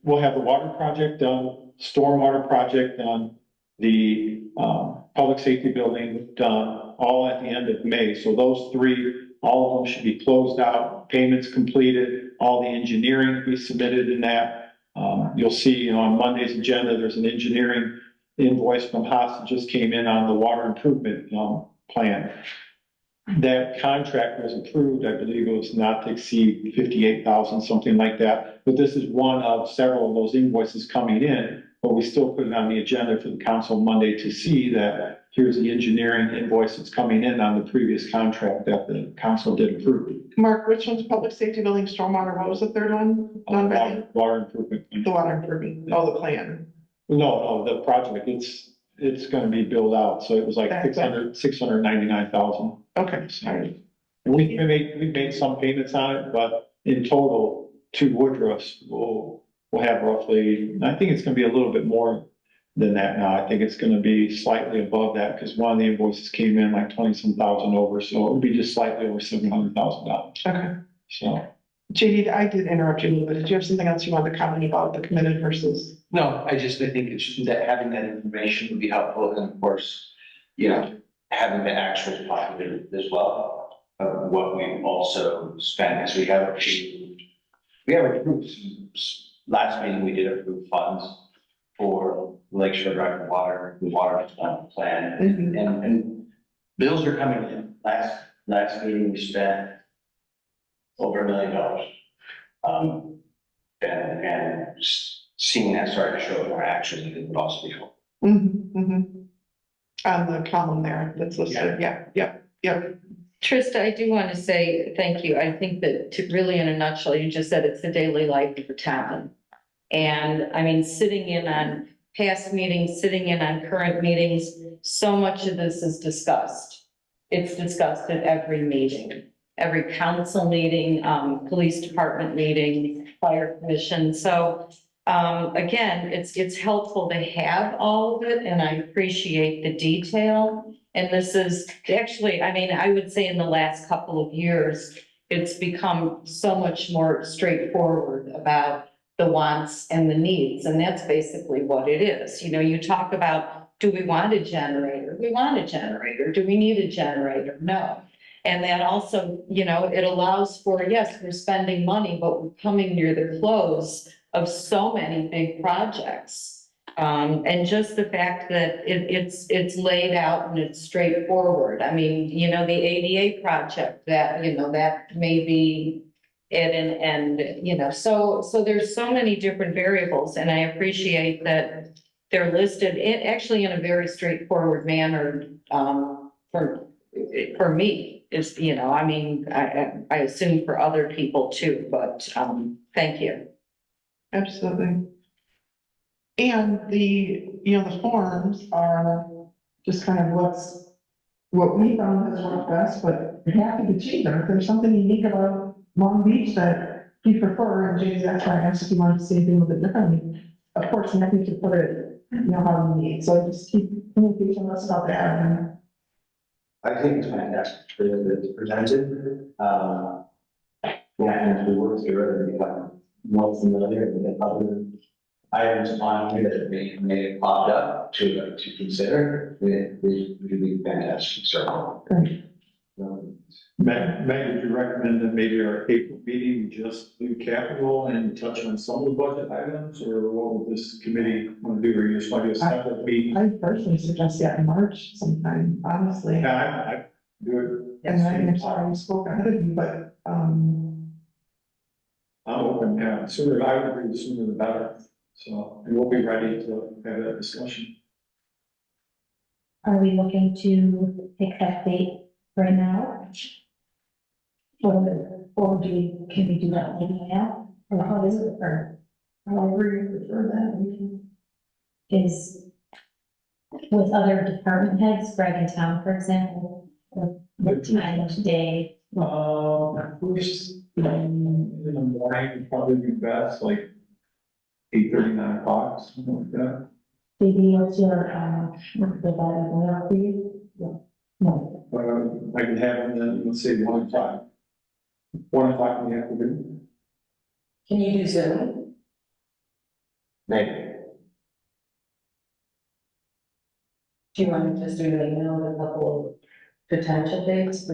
we'll have the water project done, stormwater project done, the, public safety building done, all at the end of May. So those three, all of them should be closed out, payments completed, all the engineering be submitted in that. You'll see, you know, on Monday's agenda, there's an engineering invoice from Haas that just came in on the water improvement, plan. That contract was approved, I believe it was not to exceed 58,000, something like that. But this is one of several of those invoices coming in, but we still put it on the agenda for the council Monday to see that here's the engineering invoice that's coming in on the previous contract that the council did approve. Mark, which one's public safety building, stormwater? What was the third one? Water improvement. The water improvement. Oh, the plan. No, the project, it's gonna be built out, so it was like That's it. 699,000. Okay, sorry. We've made some payments on it, but in total, to Woodruff's, we'll have roughly, I think it's gonna be a little bit more than that now. I think it's gonna be slightly above that, because one of the invoices came in like 20-some thousand over, so it'll be just slightly over $700,000. Okay. So, JD, I did interrupt you a little bit. Did you have something else you wanted to comment about the committed versus? No, I think it's just that having that information would be helpful, and of course, you know, having the actual populated as well of what we've also spent, as we have approved, last meeting, we did approve funds for Lakeshore Drive water, the water plan, and bills are coming in. Last meeting, we spent over $1 million. And seeing that start to show in our actions, I think would also be helpful. On the column there that's listed. Yeah. Trista, I do want to say thank you. I think that really in a nutshell, you just said it's the daily life of the town. And I mean, sitting in on past meetings, sitting in on current meetings, so much of this is discussed. It's discussed at every meeting, every council meeting, police department meeting, fire commission. So again, it's helpful to have all of it, and I appreciate the detail. And this is actually, I mean, I would say in the last couple of years, it's become so much more straightforward about the wants and the needs. And that's basically what it is. You know, you talk about, do we want a generator? We want a generator. Do we need a generator? No. And that also, you know, it allows for, yes, we're spending money, but we're coming near the close of so many big projects. And just the fact that it's laid out and it's straightforward. I mean, you know, the ADA project that, you know, that may be at an end, you know, so there's so many different variables, and I appreciate that they're listed actually in a very straightforward manner, for me. Is, you know, I mean, I assume for other people too, but, thank you. Absolutely. And the forms are just kind of what we found has worked best, but you're happy to change them. If there's something unique about Long Beach that you prefer, and James, that's why I asked if you wanted to say anything a little bit differently. Of course, you're happy to put it, you know, how you need. So just keep communicating with us about that. And I think it's fantastic that it's presented. Yeah, and we work together and become more familiar with other items on here that may have popped up to consider, it would be fantastic, so. Meg, would you recommend that maybe our April meeting, we just do capital and touch on some of the budget items, or what would this committee want to do, or you just want to do a separate meeting? I personally suggest that in March sometime, honestly. Yeah, I do it. And I'm sorry, I spoke ahead of you, but, I'm open, yeah, sooner, I would agree, the sooner the better, so, and we'll be ready to have that discussion. Are we looking to pick that date right now? Or can we do that maybe now? Or how is it, or however you prefer that, we can. Is with other department heads, Greg and Tom, for example, what time of day? First, in the morning would probably be best, like 8:30, 9 o'clock, something like that. Maybe what's your, what's the better for you? No, I can have them then, let's say 1 o'clock. 1 o'clock in the afternoon. Can you do Zoom? Maybe. Do you want to just do an email with a couple of potential dates?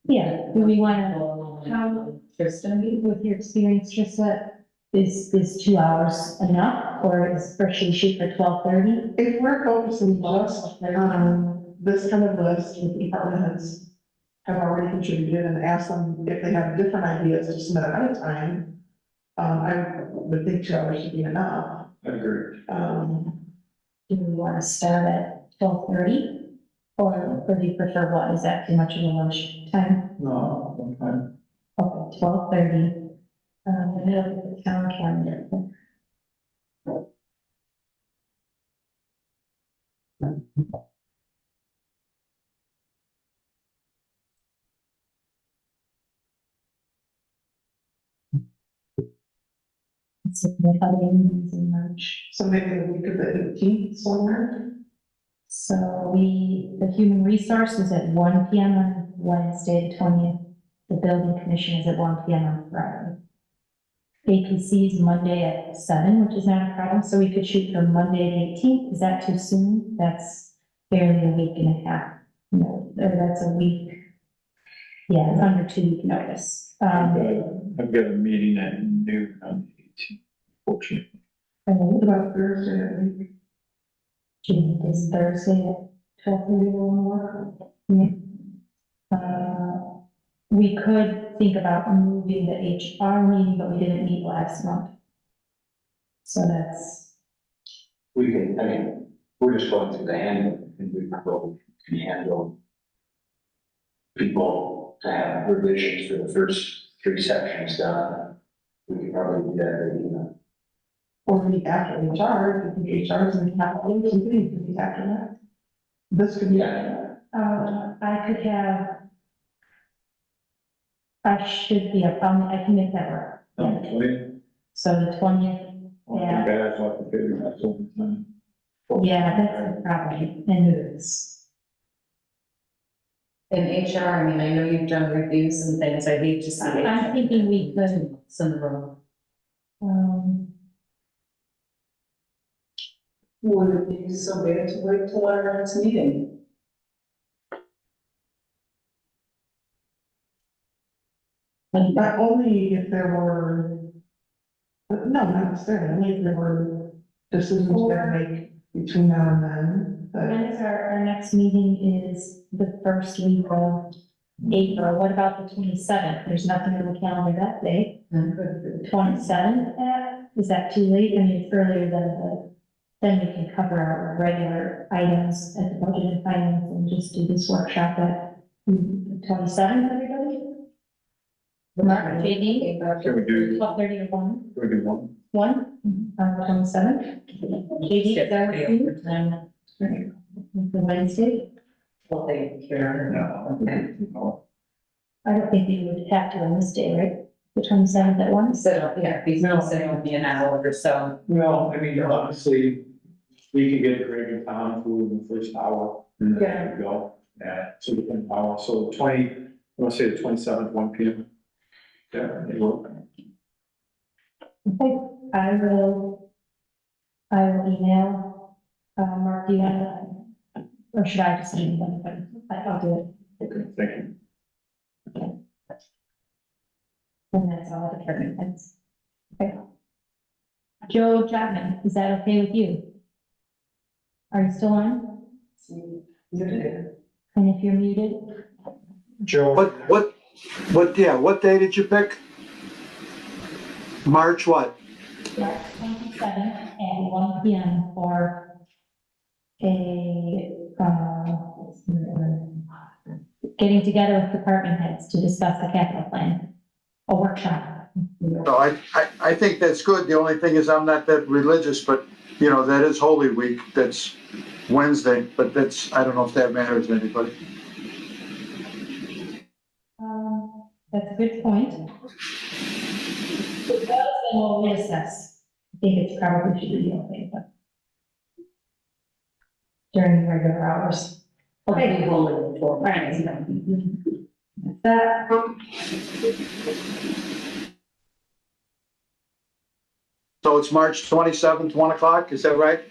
yeah, do we want to, how, Tristan? with your experience, just what, is 2 hours enough, or should we shoot for 12:30? if we're focusing just on this kind of list with the department heads have already contributed and ask them if they have different ideas to submit ahead of time, I would think 2 hours should be enough. I agree. Do we want to start at 12:30? Or do you prefer what, is that too much of a lunch time? No, 1 time. Okay, 12:30. I'm gonna look at the town calendar. Let's see, if I have any meetings in March. So maybe the week of the 18th somewhere. So the human resource is at 1 PM on Wednesday, the 20th. The building commission is at 1 PM on Friday. APC is Monday at 7, which is not a problem, so we could shoot for Monday, the 18th. Is that too soon? That's barely a week and a half. No, or that's a week. Yeah, it's under 2 week notice. I've got a meeting at noon on the 18th, fortunately. And What about Thursday that week? Is Thursday at 12:30 will work? Yeah. We could think about moving the HR meeting, but we didn't meet last month. So that's, We can, I mean, we're just going through the handbook and we can handle people to have revisions for the first 3 sections done. We can probably do that, you know. Or the week after HR, if the HR is in the capital, we could do the week after that. This could be. Yeah. I could have. I should be up, I can make that work. On the 20th. So the 20th, yeah, Bad, so I can figure that over time. yeah, that's probably, and moves. In HR, I mean, I know you've done reviews and things, I hate to see it. I'm thinking we could, Some of them. Would it be so bad to wait till our next meeting? Not only if there were, no, not necessarily, only if there were decisions to make between now and then. when But is our next meeting is the first week of April. What about the 27th? There's nothing on the calendar that day. The 27th, is that too late? I mean, it's earlier than then we can cover our regular items at the budget and finance and just do this workshop at 27th, everybody? Mark, JD, Can we do, 12:30 or 1? can we do 1? 1, on the 27th? JD, is that what you? The Wednesday? Well, they care. No. I don't think we would have to on this day, right? The 27th at 1? So, yeah, these will say it'll be an hour or so. Well, I mean, honestly, we can get Greg and Tom through in the first hour. And then we go, yeah, so we can hour, so 20, I want to say the 27th, 1 PM. Yeah, they work. Okay, I will I will email, Mark, do you want to, or should I just email them? I'll do Okay, thank you. it. And that's all the department heads. Okay. Joe Chapman, is that okay with you? Are you still on? And if you're muted? Joe. What day did you pick? March what? March 27th at 1 PM for a, getting together with department heads to discuss the capital plan, a workshop. No, I think that's good. The only thing is I'm not that religious, but you know, that is Holy Week. That's Wednesday, but I don't know if that matters to anybody. That's a good point. But then we'll reassess. I think it's probably should be okay, but during regular hours. Okay. All right. That. So it's March 27th, 1 o'clock, is that right?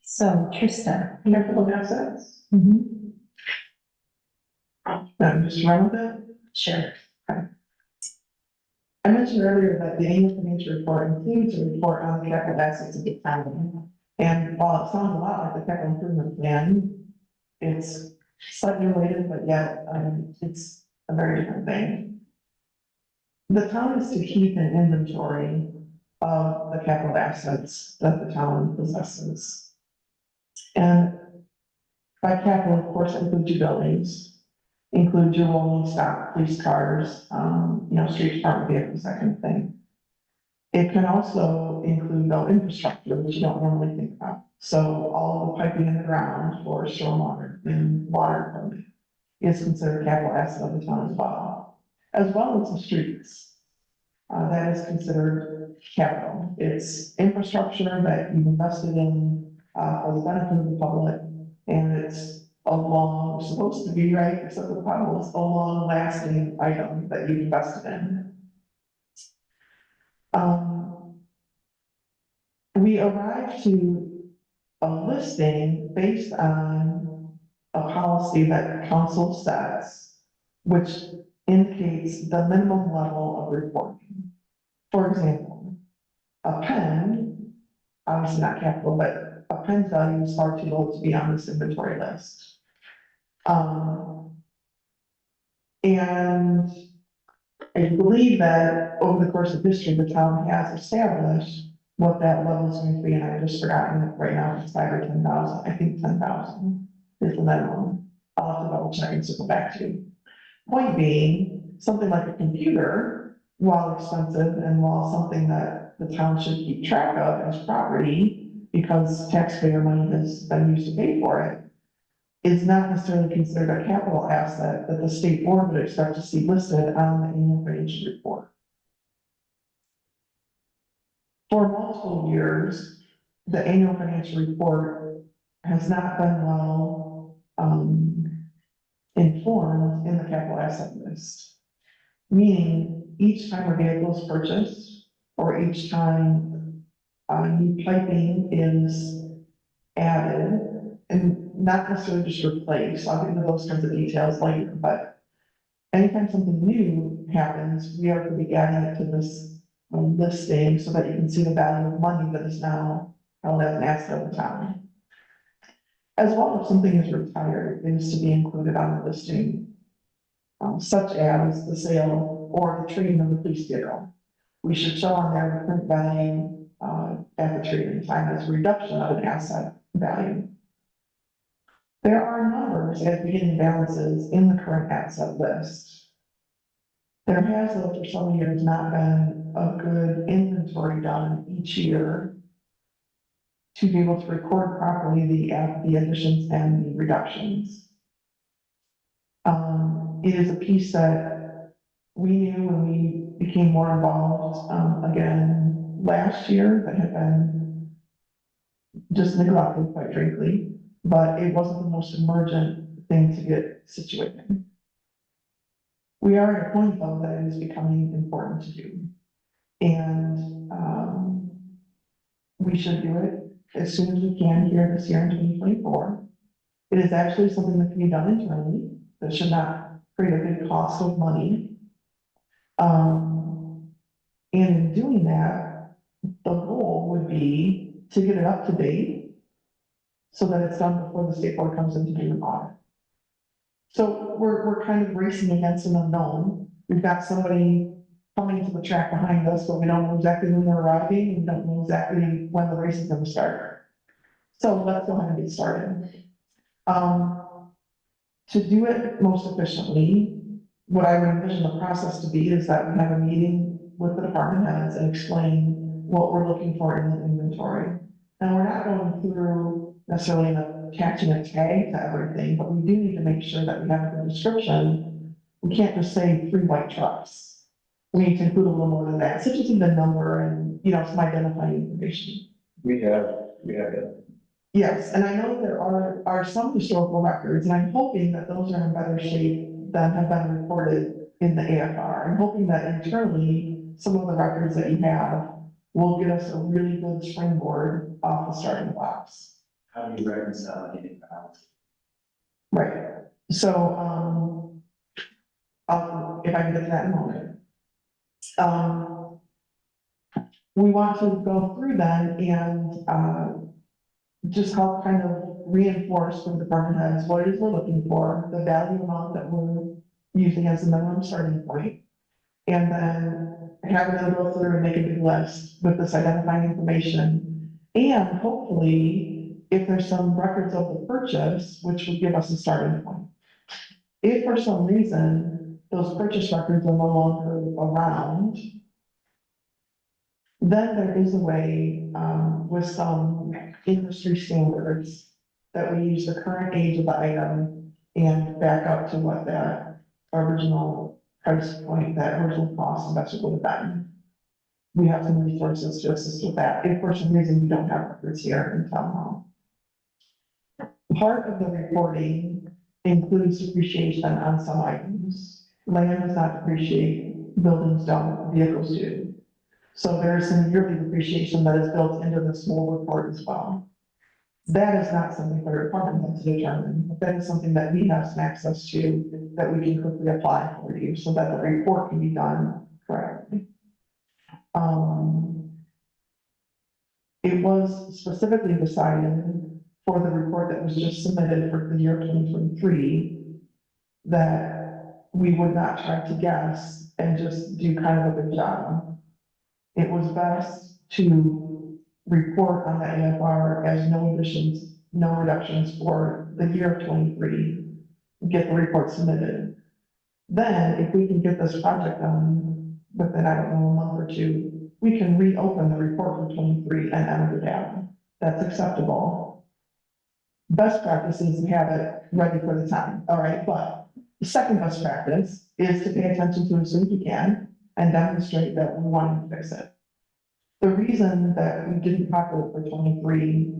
So Trista. Capital assets, Mm-hmm. just run with it. Sure. I mentioned earlier that the annual financial report includes a report on the capital assets of the town. And while it sounds a lot like the capital improvement plan, it's slightly related, but yet, it's a very different thing. The town is to keep an inventory of the capital assets that the town possesses. And by capital, of course, includes your buildings, include your rolling stock, police cars, street department vehicles, that kind of thing. It can also include though infrastructure, which you don't normally think about. So all of the piping in the ground for stormwater and water equipment is considered capital asset of the town as well as the streets. That is considered capital. It's infrastructure that you've invested in for the benefit of the public, and it's supposed to be, right, except for the potholes, a long-lasting item that you've invested in. We arrived to a listing based on a policy that council sets, which indicates the minimum level of reporting. For example, a pen, obviously not capital, but a pen's value is far too low to be on this inventory list. And I believe that over the course of history, the town has established what that level is going to be, and I've just forgotten it right now, if it's 5 or 10,000, I think 10,000 is the minimum. I'll have to double check and circle back to you. Point being, something like a computer, while expensive and while something that the town should keep track of as property, because taxpayer money has been used to pay for it, is not necessarily considered a capital asset that the state board would expect to see listed on the annual financial report. For multiple years, the annual financial report has not been well informed in the capital asset list. Meaning, each time a vehicle is purchased, or each time new piping is added, and not necessarily just replaced, I'll get into those kinds of details later, but anytime something new happens, we are to be adding it to this listing so that you can see the value of money that is now held as an asset of the town. As well, if something is retired, it is to be included on the listing, such as the sale or the trading of the police vehicle. We should show on there the current value at the trading time as a reduction of an asset value. There are numbers at beginning balances in the current asset list. There has, though, for some years not been a good inventory done each year to be able to record properly the additions and the reductions. It is a piece that we knew when we became more involved, again, last year, that had been just neglected, quite frankly. but it wasn't the most emergent thing to get situated. We are at a point though that it is becoming important to do. And, we should do it as soon as we can here this year in 2024. It is actually something that can be done internally, that should not create a big cost of money. And in doing that, the goal would be to get it up to date so that it's done before the state board comes in to do an audit. So we're kind of racing against an unknown. We've got somebody coming to the track behind us, but we don't know exactly when they're arriving. We don't know exactly when the race is going to start. So let's go ahead and get started. To do it most efficiently, what I would envision the process to be is that we have a meeting with the department heads and explain what we're looking for in the inventory. And we're not going through necessarily attaching a tag to everything, but we do need to make sure that we have a description. We can't just say 3 white trucks. We need to include a little more than that, such as the number and, some identifying information. We have that. Yes, and I know there are some historical records, and I'm hoping that those are in better shape than have been recorded in the AFR. I'm hoping that internally, some of the records that you have will get us a really good springboard off the starting blocks. How do you reconcile anything else? Right, so, if I can get to that in a moment. We want to go through then and, just help kind of reinforce for the department heads what it is we're looking for, the value amount that we're using as a minimum starting point. And then have them go through and make a big list with this identifying information. And hopefully, if there's some records of the purchase, which would give us a starting point. If for some reason those purchase records are no longer around, then there is a way, with some industry standards that we use the current age of the item and back up to what that original price point, that original cost investment would have been. We have some resources to assist with that, if for some reason we don't have records here in town hall. Part of the reporting includes depreciation on some items. Land does not depreciate, buildings don't, vehicles do. So there is some yearly depreciation that is built into this whole report as well. That is not something for the department to determine, but that is something that we have some access to that we can quickly apply for you so that the report can be done correctly. It was specifically decided for the report that was just submitted for the year 2023 that we would not try to guess and just do kind of a good job. It was best to report on the AFR as no additions, no reductions for the year of 23, get the report submitted. Then, if we can get this project done within, I don't know, a month or two, we can reopen the report for 23 and enter the data. That's acceptable. Best practice is to have it ready for the time, all right? But the second best practice is to pay attention to it as soon as you can and demonstrate that we want to fix it. The reason that we didn't populate for 23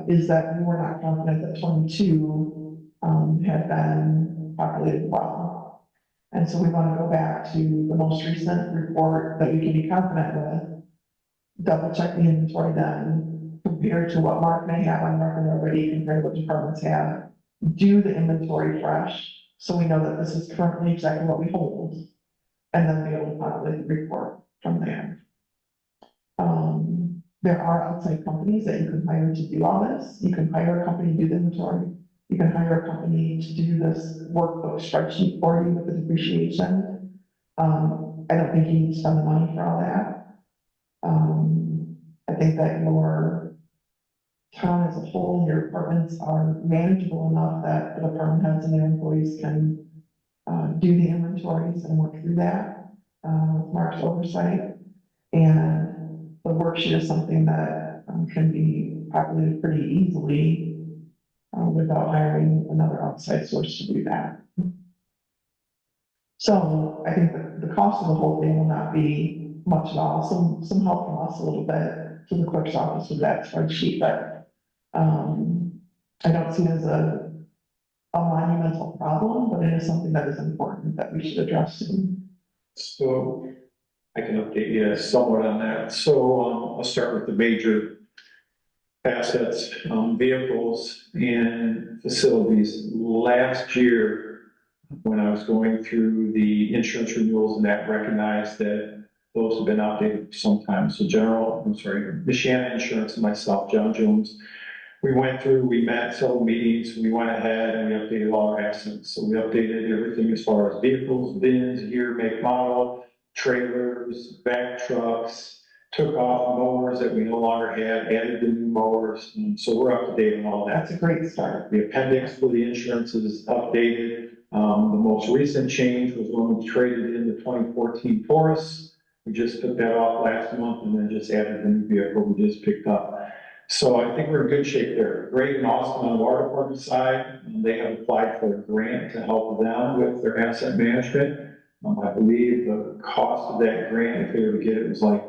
is that we were not confident that 22 had been populated well. And so we want to go back to the most recent report that we can be confident with, double check the inventory then, compare to what Mark may have on record already, compare to what departments have, do the inventory fresh, so we know that this is currently exactly what we hold, and then be able to populate the report from there. There are outside companies that you can hire to do all this. You can hire a company to do the inventory. You can hire a company to do this workbook spreadsheet for you with the depreciation. I don't think you need to spend the money for all that. I think that your town as a whole and your departments are manageable enough that the department heads and their employees can do the inventories and work through that with Mark's oversight. And the worksheet is something that can be populated pretty easily without hiring another outside source to do that. So I think the cost of the whole thing will not be much at all. Some help from us a little bit to the clerk's office with that spreadsheet, but I don't see it as a monumental problem, but it is something that is important that we should address soon. So I can update you somewhat on that. So I'll start with the major assets, vehicles and facilities. Last year, when I was going through the insurance renewals and that, recognized that those have been outdated for some time. So Michiana Insurance and myself, John Jones, we went through, we met several meetings, we went ahead and we updated all our assets. So we updated everything as far as vehicles, VINs, year, make, model, trailers, back trucks, took off mowers that we no longer had, added the new mowers. And so we're up to date on all that. That's a great start. The appendix for the insurance is updated. The most recent change was when we traded in the 2014 Taurus. We just took that off last month and then just added the new vehicle we just picked up. So I think we're in good shape there. Greg and Austin on the water department side, they have applied for a grant to help them with their asset management. I believe the cost of that grant, if they were to get it, was like,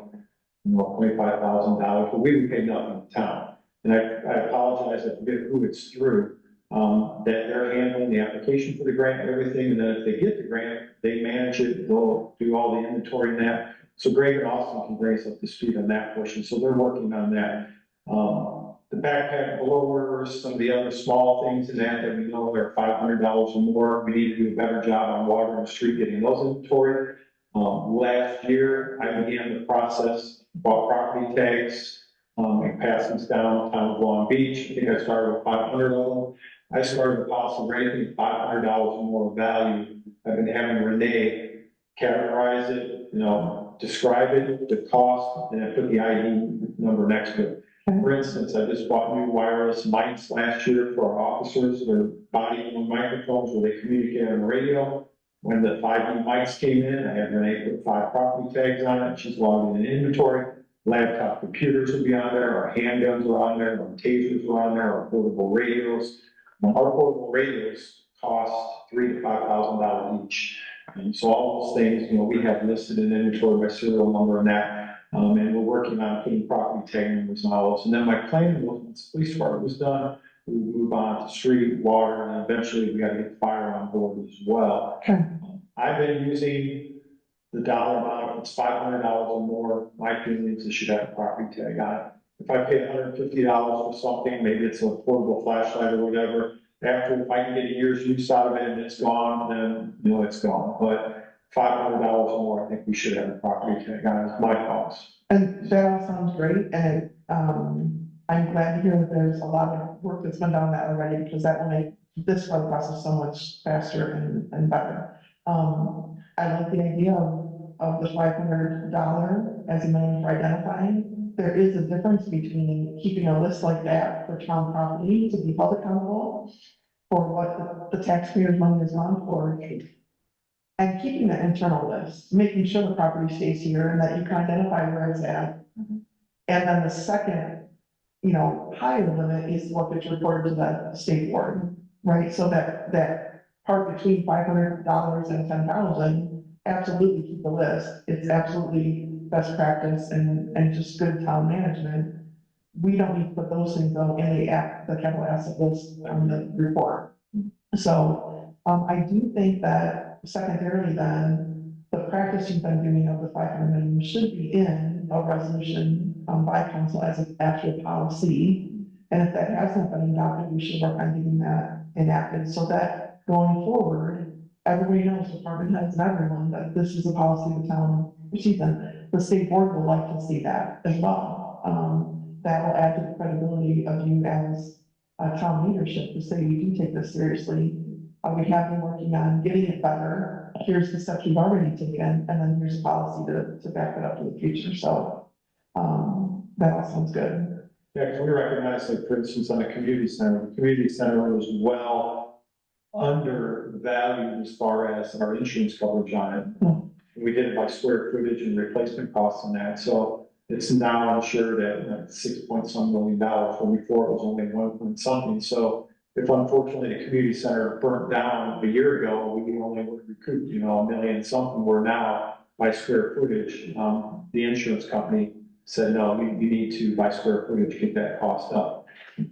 $25,000, but we would pay nothing in the town. And I apologize, I forget who it's through, that they're handling the application for the grant and everything. And then if they get the grant, they manage it, they'll do all the inventory and that. So Greg and Austin can bring us up to speed on that portion. So they're working on that. The backpack blowers, some of the other small things in that we know are $500 or more. We need to do a better job on water and street getting those inventory. Last year, I began the process, bought property tags, and passed these down town of Long Beach. I think I started with 500 of them. I started a policy for anything $500 or more value. I've been having Renee categorize it, describe it, the cost, and I put the ID number next to it. For instance, I just bought new wireless mics last year for our officers. They're body-worn microphones where they communicate on the radio. When the 5 new mics came in, I had Renee put 5 property tags on it. She's logging in inventory. Laptop computers will be on there. Our handguns are on there. Our tasers are on there. Our portable radios. Our portable radios cost $3,000 to $5,000 each. And so all those things, we have listed in inventory by serial number and that. And we're working on putting property tag numbers on all those. And then my plan was, once the police department was done, we would move on to street, water, and eventually we got to get fire on board as well. Okay. I've been using the dollar amount, if it's $500 or more, my feeling is it should have a property tag on it. If I pay $150 for something, maybe it's a portable flashlight or whatever, after, if I can get a year's use out of it and it's gone, then, it's gone. But $500 or more, I think we should have a property tag on it, it's my cost. And that all sounds great, and I'm glad to hear that there's a lot of work that's been done on that already, because that will make this whole process so much faster and better. I like the idea of the $500 as a minimum for identifying. There is a difference between keeping a list like that for town property to be held accountable for what the taxpayers' money is on for, and keeping the internal list, making sure the property stays here and that you can identify where it's at. And then the second, higher limit is what gets reported to the state board, right? So that part between $500 and $10,000, absolutely keep the list. It's absolutely best practice and just good town management. We don't need to put those things though in the capital asset list on the report. So I do think that secondarily then, the practice you've been doing of the 500 million should be in a resolution by council as an actual policy. And if that hasn't been adopted, we should work on getting that enacted so that going forward, everybody knows, department heads and everyone, that this is a policy of the town. The state board would like to see that as well. That will add to the credibility of you as town leadership to say we do take this seriously. We have been working on getting it better. Here's the steps we've already taken, and then here's a policy to back it up to the future. So that all sounds good. Yeah, because we recognize, like, for instance, on the community center was well undervalued as far as our insurance coverage on it. We did it by square footage and replacement costs on that. So it's now insured at $6 million, when before it was only 1 point something. So if unfortunately the community center burnt down a year ago, we only would recoup, $1 million something. We're now by square footage. The insurance company said, no, you need to, by square footage, get that cost up.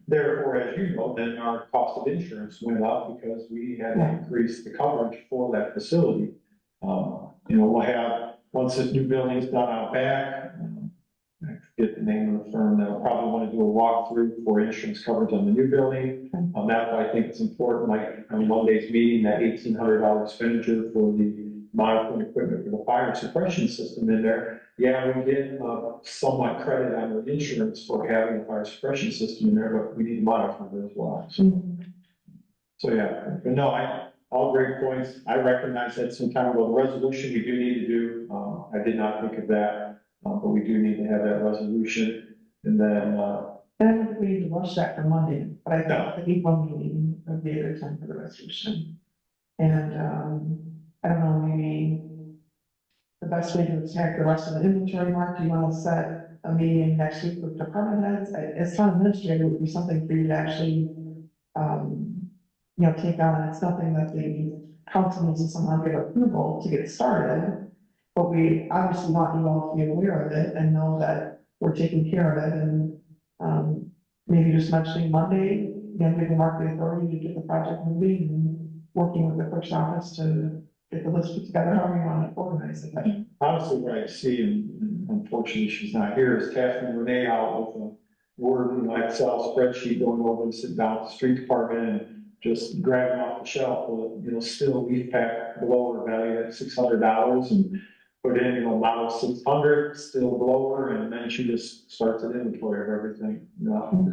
therefore, as you know, then our cost of insurance went up because we had to increase the coverage for that facility. We'll have, once this new building is done out back, I forget the name of the firm, they'll probably want to do a walkthrough for insurance coverage on the new building. That's why I think it's important, like on Monday's meeting, that $1,800 expenditure for the monitoring equipment for the fire suppression system in there. Yeah, we get somewhat credit on the insurance for having a fire suppression system in there, but we need to monitor it as well. So yeah, but no, all great points. I recognize that some kind of a resolution we do need to do. I did not think of that, but we do need to have that resolution. And then, And I don't think we need to rush that for Monday, but I thought the April meeting would be a good time for the resolution. And, I don't know, maybe the best way to attack the rest of the inventory, Mark, do you want to set a meeting next week with department heads? As town administrator, it would be something for you to actually, take on. It's nothing that the council needs to somehow give approval to get started. But we obviously want you all to be aware of it and know that we're taking care of it, and, maybe just mentioning Monday, giving Mark the authority to get the project moving and working with the clerk's office to get the list put together, however you want to organize it. honestly, what I see, and unfortunately she's not here, is tasking Renee out with a Word, Excel spreadsheet, going over and sitting down with the street department and just grabbing off the shelf, still leaf pack blower valued at $600 and put in, model 600, still blower, and then she just starts an inventory of everything,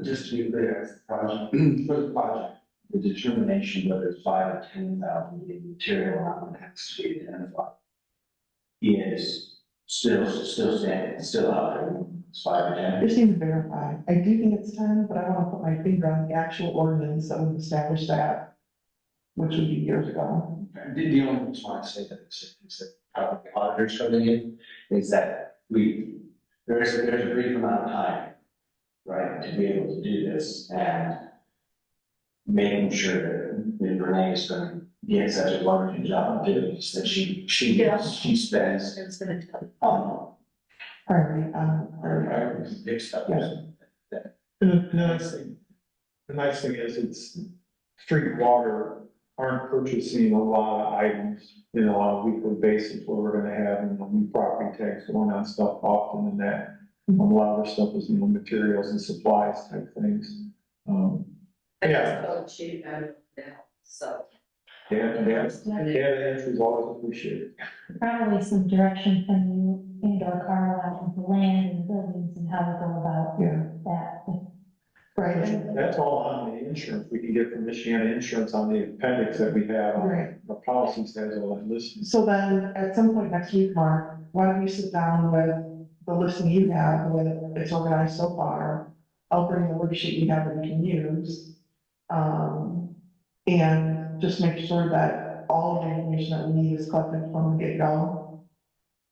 Just to be clear, it's the project, for the project, the determination whether it's 5 or 10,000 in material amount that has to be identified is still standing, it's still out there, it's 5 or 10. Just need to verify. I do think it's 10, but I want to put my finger on the actual ordinance that would establish that, which would be years ago. The only reason why I say that is that probably auditors coming in, is that there's a brief amount of time, right, to be able to do this, and making sure that Renee is going to get such a wonderful job of doing this, that she spends It's been on big stuff. Yeah. the nice thing is it's street water aren't purchasing a lot of items, on a weekly basis where we're gonna have, new property tax going on stuff often and that. A lot of our stuff is, materials and supplies type things. Yeah. So. Yeah, the entry's always appreciated. Probably some direction from you and or Carla on the land and buildings and how to go about that. Right. That's all on the insurance. We can get from Michiana Insurance on the appendix that we have on Right. the policies that is all that listed. So then, at some point next week, Mark, why don't you sit down with the listing you have, the way that it's organized so far? I'll bring the worksheet you have that we can use. And just make sure that all of the information that we need is collected from the get-go.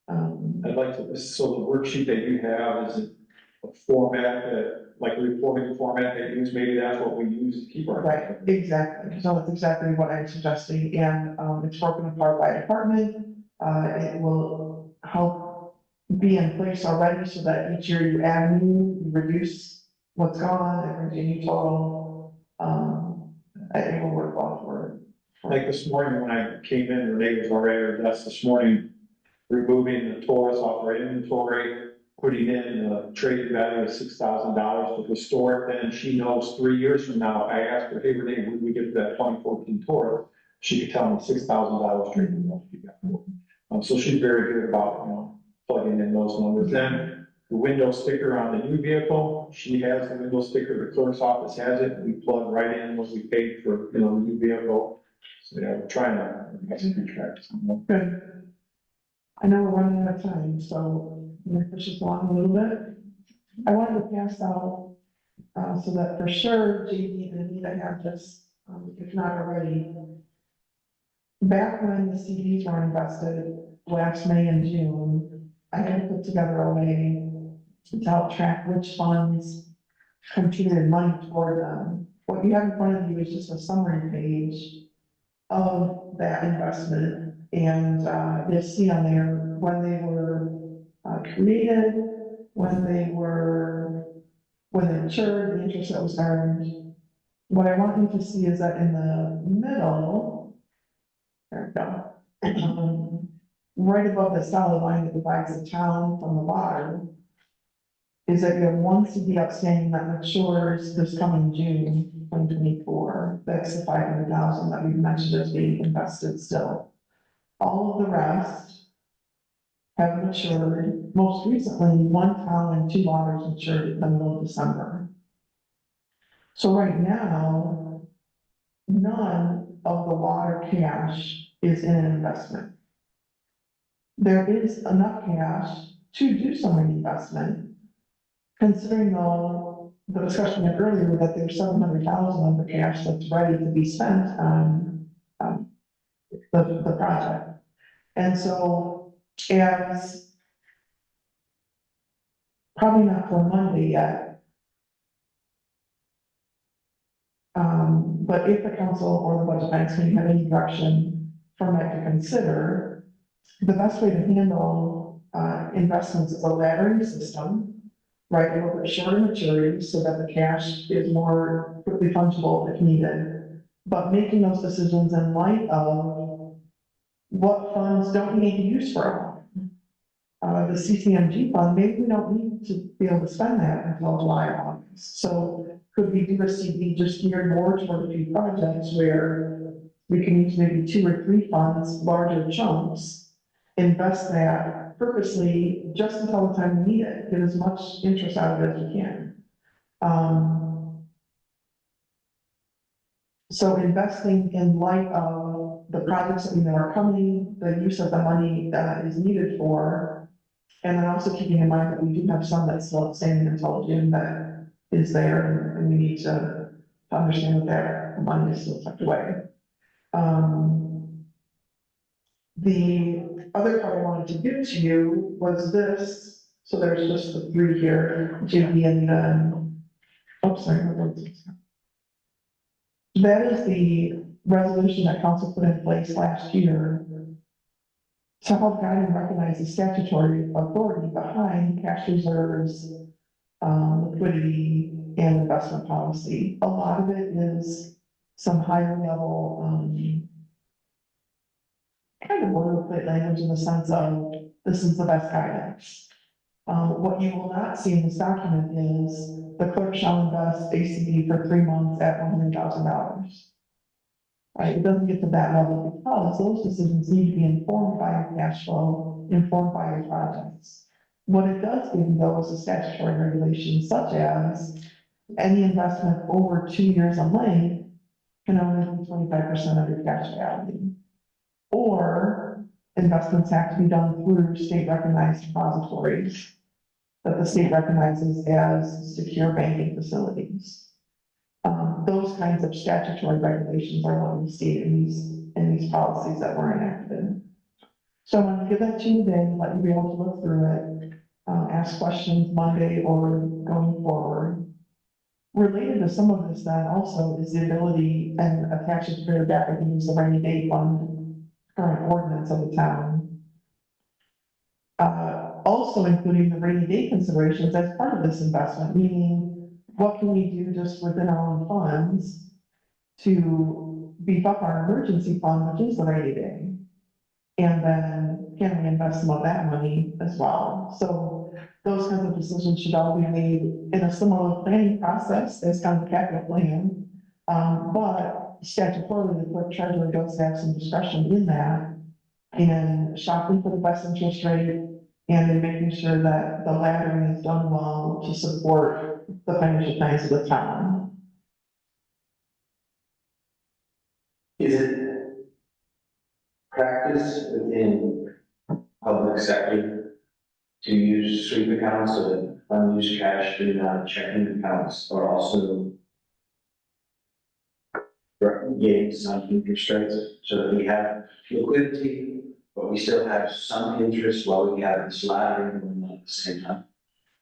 I'd like to, so the worksheet that you have, is it a format that, like a reporting format they use, maybe that's what we use to keep our. Right, exactly. So that's exactly what I'm suggesting. And, it's broken apart by department. It will help be in place already so that each year you add new, you reduce what's gone, it brings you a new total. It will work well for. Like this morning when I came in, Renee was already at her desk this morning, removing the Taurus off our inventory, putting in the trade value of $6,000 to restore it. Then she knows 3 years from now, if I ask her, hey Renee, when we get to that 2014 Taurus, she could tell me $6,000 trade value. So she's very good about, plugging in those numbers. Then the window sticker on the new vehicle, she has the window sticker, the clerk's office has it, we plug right in what we paid for, the new vehicle. So yeah, we're trying to execute track. Good. I know we're running out of time, so we'll push this along a little bit. I wanted to pass out, so that for sure JD and Anita have this, if not already. Back when the CDs were invested last May and June, I had to put together a way to help track which funds contributed money toward them. What you have in front of you is just a summary page of that investment, and you'll see on there when they were created, when when they matured, the interest that was earned. What I want you to see is that in the middle, there we go. Right above the solid line that divides the town from the water, is that you have one CD outstanding that matures this coming June 2024. That's the 500,000 that we've mentioned as being invested still. All of the rest have matured. Most recently, one town and 2 waters matured in the middle of December. So right now, none of the water cash is in an investment. There is enough cash to do some reinvestment, considering though the discussion we had earlier that there's 700,000 of the cash that's ready to be spent on the project. And so as probably not for Monday yet, but if the council or the budget finance committee have any direction from it to consider, the best way to handle investments is a laddering system, right? A little bit shorter maturity so that the cash is more quickly fungible if needed. But making those decisions in light of what funds don't we need to use for a while. The CCMG fund, maybe we don't need to be able to spend that until July or August. So could we do a CD just geared more toward a few projects where we can use maybe 2 or 3 funds, larger chunks, invest that purposely just until the time we need it, get as much interest out of it as we can. So investing in light of the projects that we know are coming, the use of the money that is needed for, and then also keeping in mind that we do have some that's still outstanding until June that is there, and we need to understand that that money is still tucked away. The other part I wanted to give to you was this. So there's just the 3 here, JP and oops, sorry. That is the resolution that council put in place last year to help guide and recognize the statutory authority behind cash reserves, liquidity, and investment policy. A lot of it is some higher level, kind of boilerplate language in the sense of this is the best guidance. What you will not see in this document is the clerk shall invest ACD for 3 months at $100,000. Right, it doesn't get to that level because those decisions need to be informed by your cash flow, informed by your projects. What it does give you though is a statutory regulation such as any investment over 2 years in length can only be 25% of your cash value. Or investments have to be done through state recognized depositories that the state recognizes as secure banking facilities. Those kinds of statutory regulations are what we see in these policies that were enacted. So I'm going to give that to you today, let you be able to look through it, ask questions Monday or going forward. Related to some of this then also is the ability, and attached to the very back, I think is the rainy day fund, current ordinance of the town. Also including the rainy day considerations as part of this investment, meaning what can we do just within our own funds to beef up our emergency fund, which is the rainy day? And then can we invest some of that money as well? So those kinds of decisions should all be made in a similar planning process as kind of the capital plan. But statutorily, the clerk treasurer does have some discretion in that in shopping for the best interest rate and in making sure that the laddering is done well to support the financial plans of the town. Is it practice within public sector to use sweep accounts so that unused cash in checking accounts are also getting some interest rates so that we have liquidity, but we still have some interest while we have this laddering going on at the same time?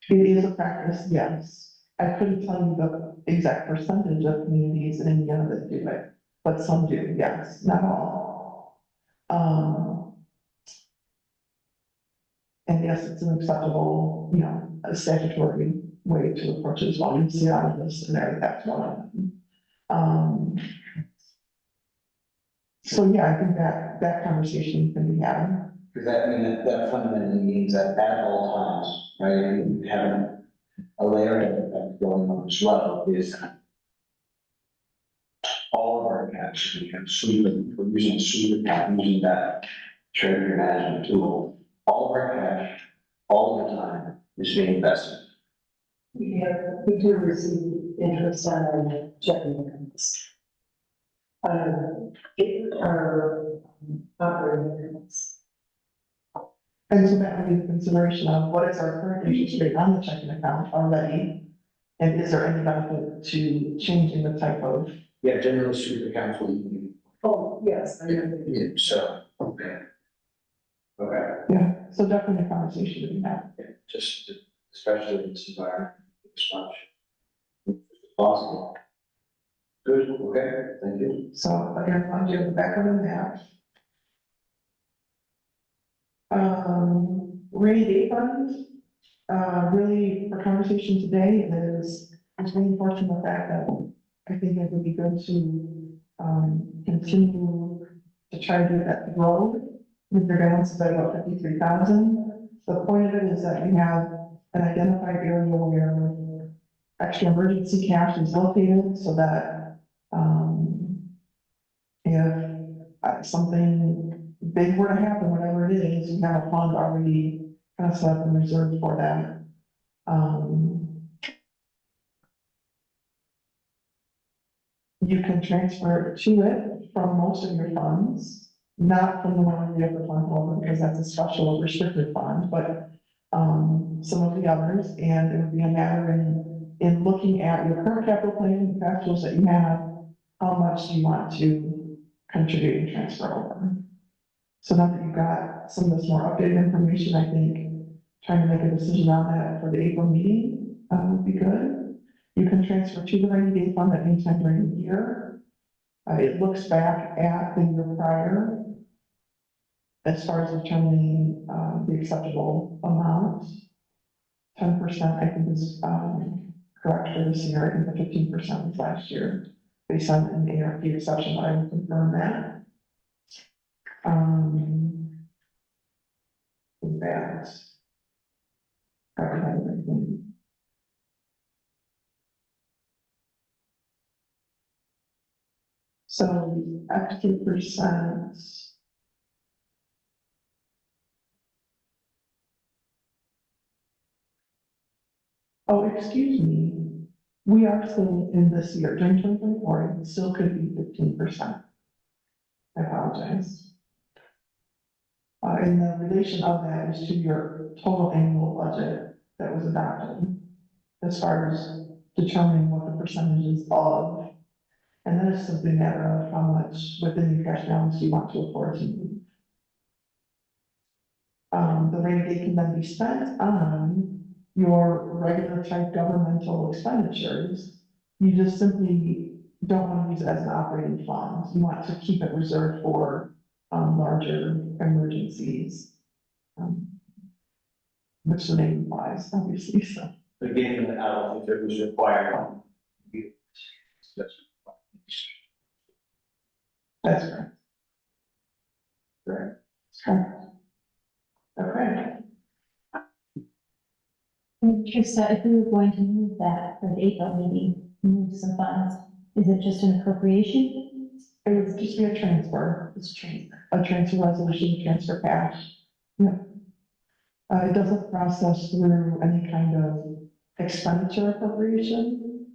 It is a practice, yes. I couldn't tell you the exact percentage of communities in Indiana that do it, but some do, yes, not all. And yes, it's an acceptable, a statutory way to approach it as well. You see out of this and there, that's one. So yeah, I think that conversation can be had. Because that, I mean, that fundamentally means that at all times, right, you have a layer of going on as well is all of our accounts should be we're using super account, using that treasury management tool. All of our cash, all the time is being invested. We do receive interest on our checking accounts. Our operating accounts. And so that would be the consideration of what is our current interest rate on the checking account already? And is there any benefit to changing the type of? Yeah, generally super accounts will be. Oh, yes. Yeah, so, okay. Okay, Yeah, so definitely a conversation to be had. yeah, just especially in this environment, as much as possible. Good, okay, thank you. So again, I'll do the background on that. Rainy day fund, really for conversation today is reinforcing the fact that I think it would be good to, continue to try to do that road with your balance of about 53,000. The point of it is that you have an identified area where extra emergency cash is located so that, if something big were to happen, whatever it is, you have a fund already kind of set up and reserved for that. You can transfer to it from most of your funds, not from the one in the other fund holder, because that's a special restricted fund, but some of the others, and it would be a matter in looking at your current capital plan, the cash flows that you have, how much do you want to contribute and transfer over? So now that you've got some of this more updated information, I think trying to make a decision on that for the April meeting would be good. You can transfer to the rainy day fund at any time during the year. It looks back at the year prior as far as determining the acceptable amount. 10%, I think, is correct for this year. I think the 15% was last year, based on an ARP exception, but I will confirm that. That covered everything. So extra percent. Oh, excuse me. We are still in this year, during 2024, it still could be 15%. I apologize. And the relation of that is to your total annual budget that was adopted, as far as determining what the percentage is of. And then it's simply a matter of how much within your cash balance you want to afford to move. The rainy day can then be spent on your regular type governmental expenditures. You just simply don't want to use it as an operating fund. You want to keep it reserved for larger emergencies, which the name implies, obviously, so. Again, I don't think it was required. That's correct. Correct. Correct. Okay. Trista, if we were going to move that for the April meeting, move some funds, is it just an appropriation? It would just be a transfer. It's a transfer resolution, transfer cash. Yeah. It doesn't process through any kind of expenditure appropriation.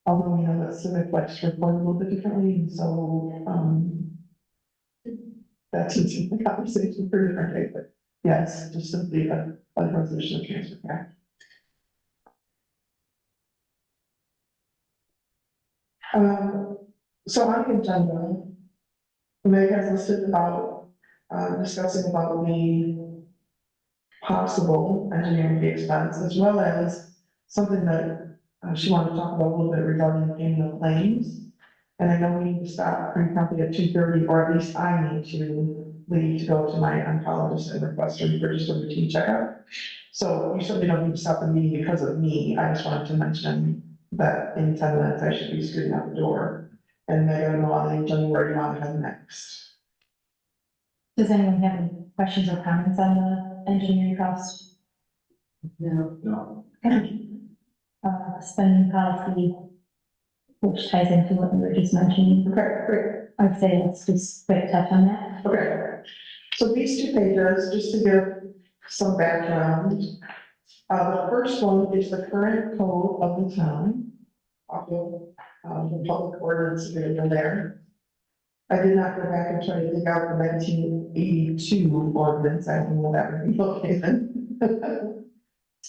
Although we know that Civic likes to report a little bit differently, and so, that's the conversation for a different day, but yes, just simply a resolution of transfer cash. So on the agenda, Meg has listed about, discussing about the possible engineering fee expense, as well as something that she wanted to talk about a little bit regarding the payment of claims. And I know we need to stop pretty promptly at 2:30, or at least I need to leave to go to my oncologist and request her for just a routine checkup. So you certainly don't need to stop the meeting because of me. I just wanted to mention that in 10 minutes I should be scooting out the door. And I don't know on where you want to head next. Does anyone have any questions or comments on the engineering cost? No. No. Spending policy, which ties into what you were just mentioning. Okay, great. I'd say let's just quick touch on that. Okay. So these 2 pages, just to give some background. The first one is the current code of the town. Off of, the public ordinance available there. I did not go back and try to dig out the 1982 ordinance. I don't know that would be located.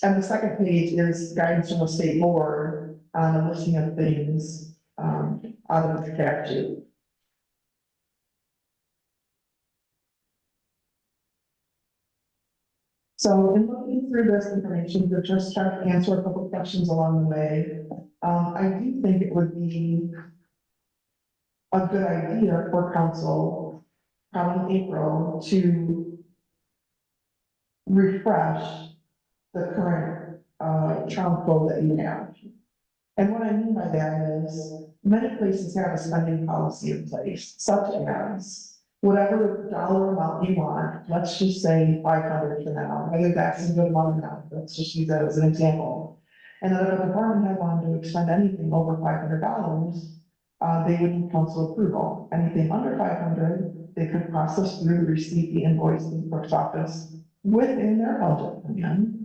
And the second page is guidance from the state board on a listing of things, out of the statute. So in looking through this information, to just try to answer a couple of questions along the way, I do think it would be a good idea for council, probably in April, to refresh the current, town code that you have. And what I mean by that is, many places have a spending policy in place, such as whatever dollar amount you want, let's just say 500 for now, whether that's a good amount or not, let's just use that as an example. And then if a department had wanted to expend anything over $500, they would need council approval. Anything under 500, they could process through, receive the invoice in the clerk's office within their budget again,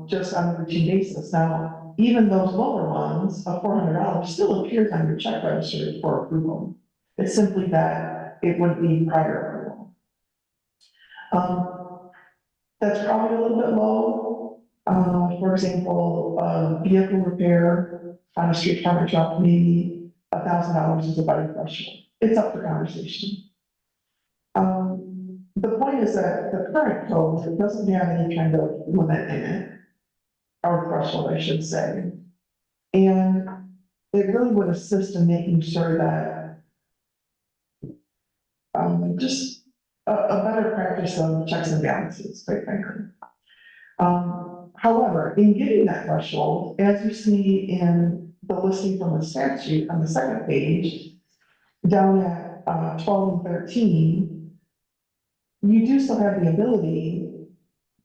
just on a routine basis. Now, even those lower ones of $400 still appears on your check register for approval. It's simply that it would be prior approval. That's probably a little bit low. For example, vehicle repair on a street department truck, maybe $1,000 is a better threshold. It's up for conversation. The point is that the current code doesn't have any kind of limit in it, or threshold, I should say. And it really would assist in making sure that just a better practice of checks and balances, quite frankly. However, in getting that threshold, as you see in the listing from the statute on the second page, down at 12 and 13, you do still have the ability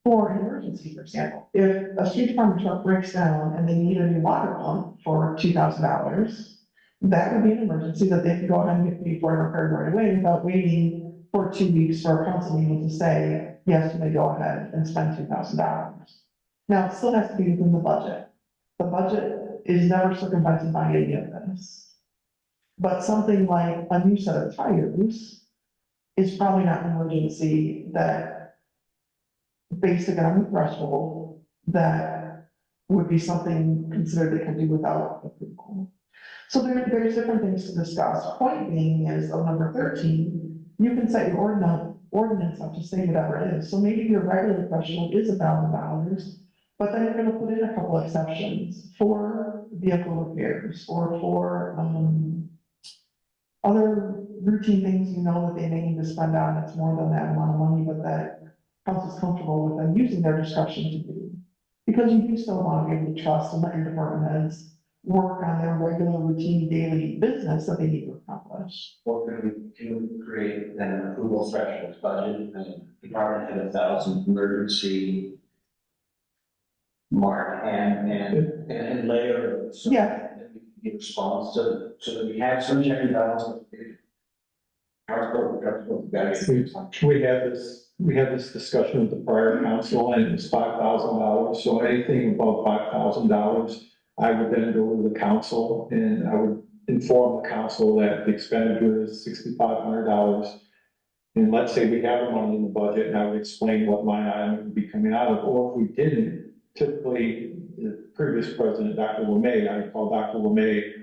for an emergency, for example. If a street department truck breaks down and they need a new water pump for $2,000, that would be an emergency that they can go ahead and get paid for and repaired right away without waiting for 2 weeks for a council meeting to say, yes, you may go ahead and spend $2,000. Now, it still has to be within the budget. The budget is never circumvented by any of this. But something like a new set of tires is probably not an emergency that, based on the threshold, that would be something considered they could do without approval. So there's different things to discuss. Point being is, on number 13, you can set your ordinance up to say whatever it is. So maybe your regular threshold is $1,000, but then you're gonna put in a couple exceptions for vehicle repairs or for, other routine things you know that they may need to spend on that's more than that amount of money, but that council's comfortable with them using their discretion to do. Because you do still want to be able to trust and let your department heads work on their regular routine daily business that they need to accomplish. Or can we create an approval threshold budget and department had 1,000 emergency mark and layer. So Yeah. that we can get response to, so that we have some check and balance. We had this discussion with the prior council and it was $5,000. So anything above $5,000, I would then go to the council and I would inform the council that the expenditure is $6,500. And let's say we have the money in the budget and I would explain what line item would be coming out of, or if we didn't, typically the previous president, Dr. LeMay, I call Dr. LeMay,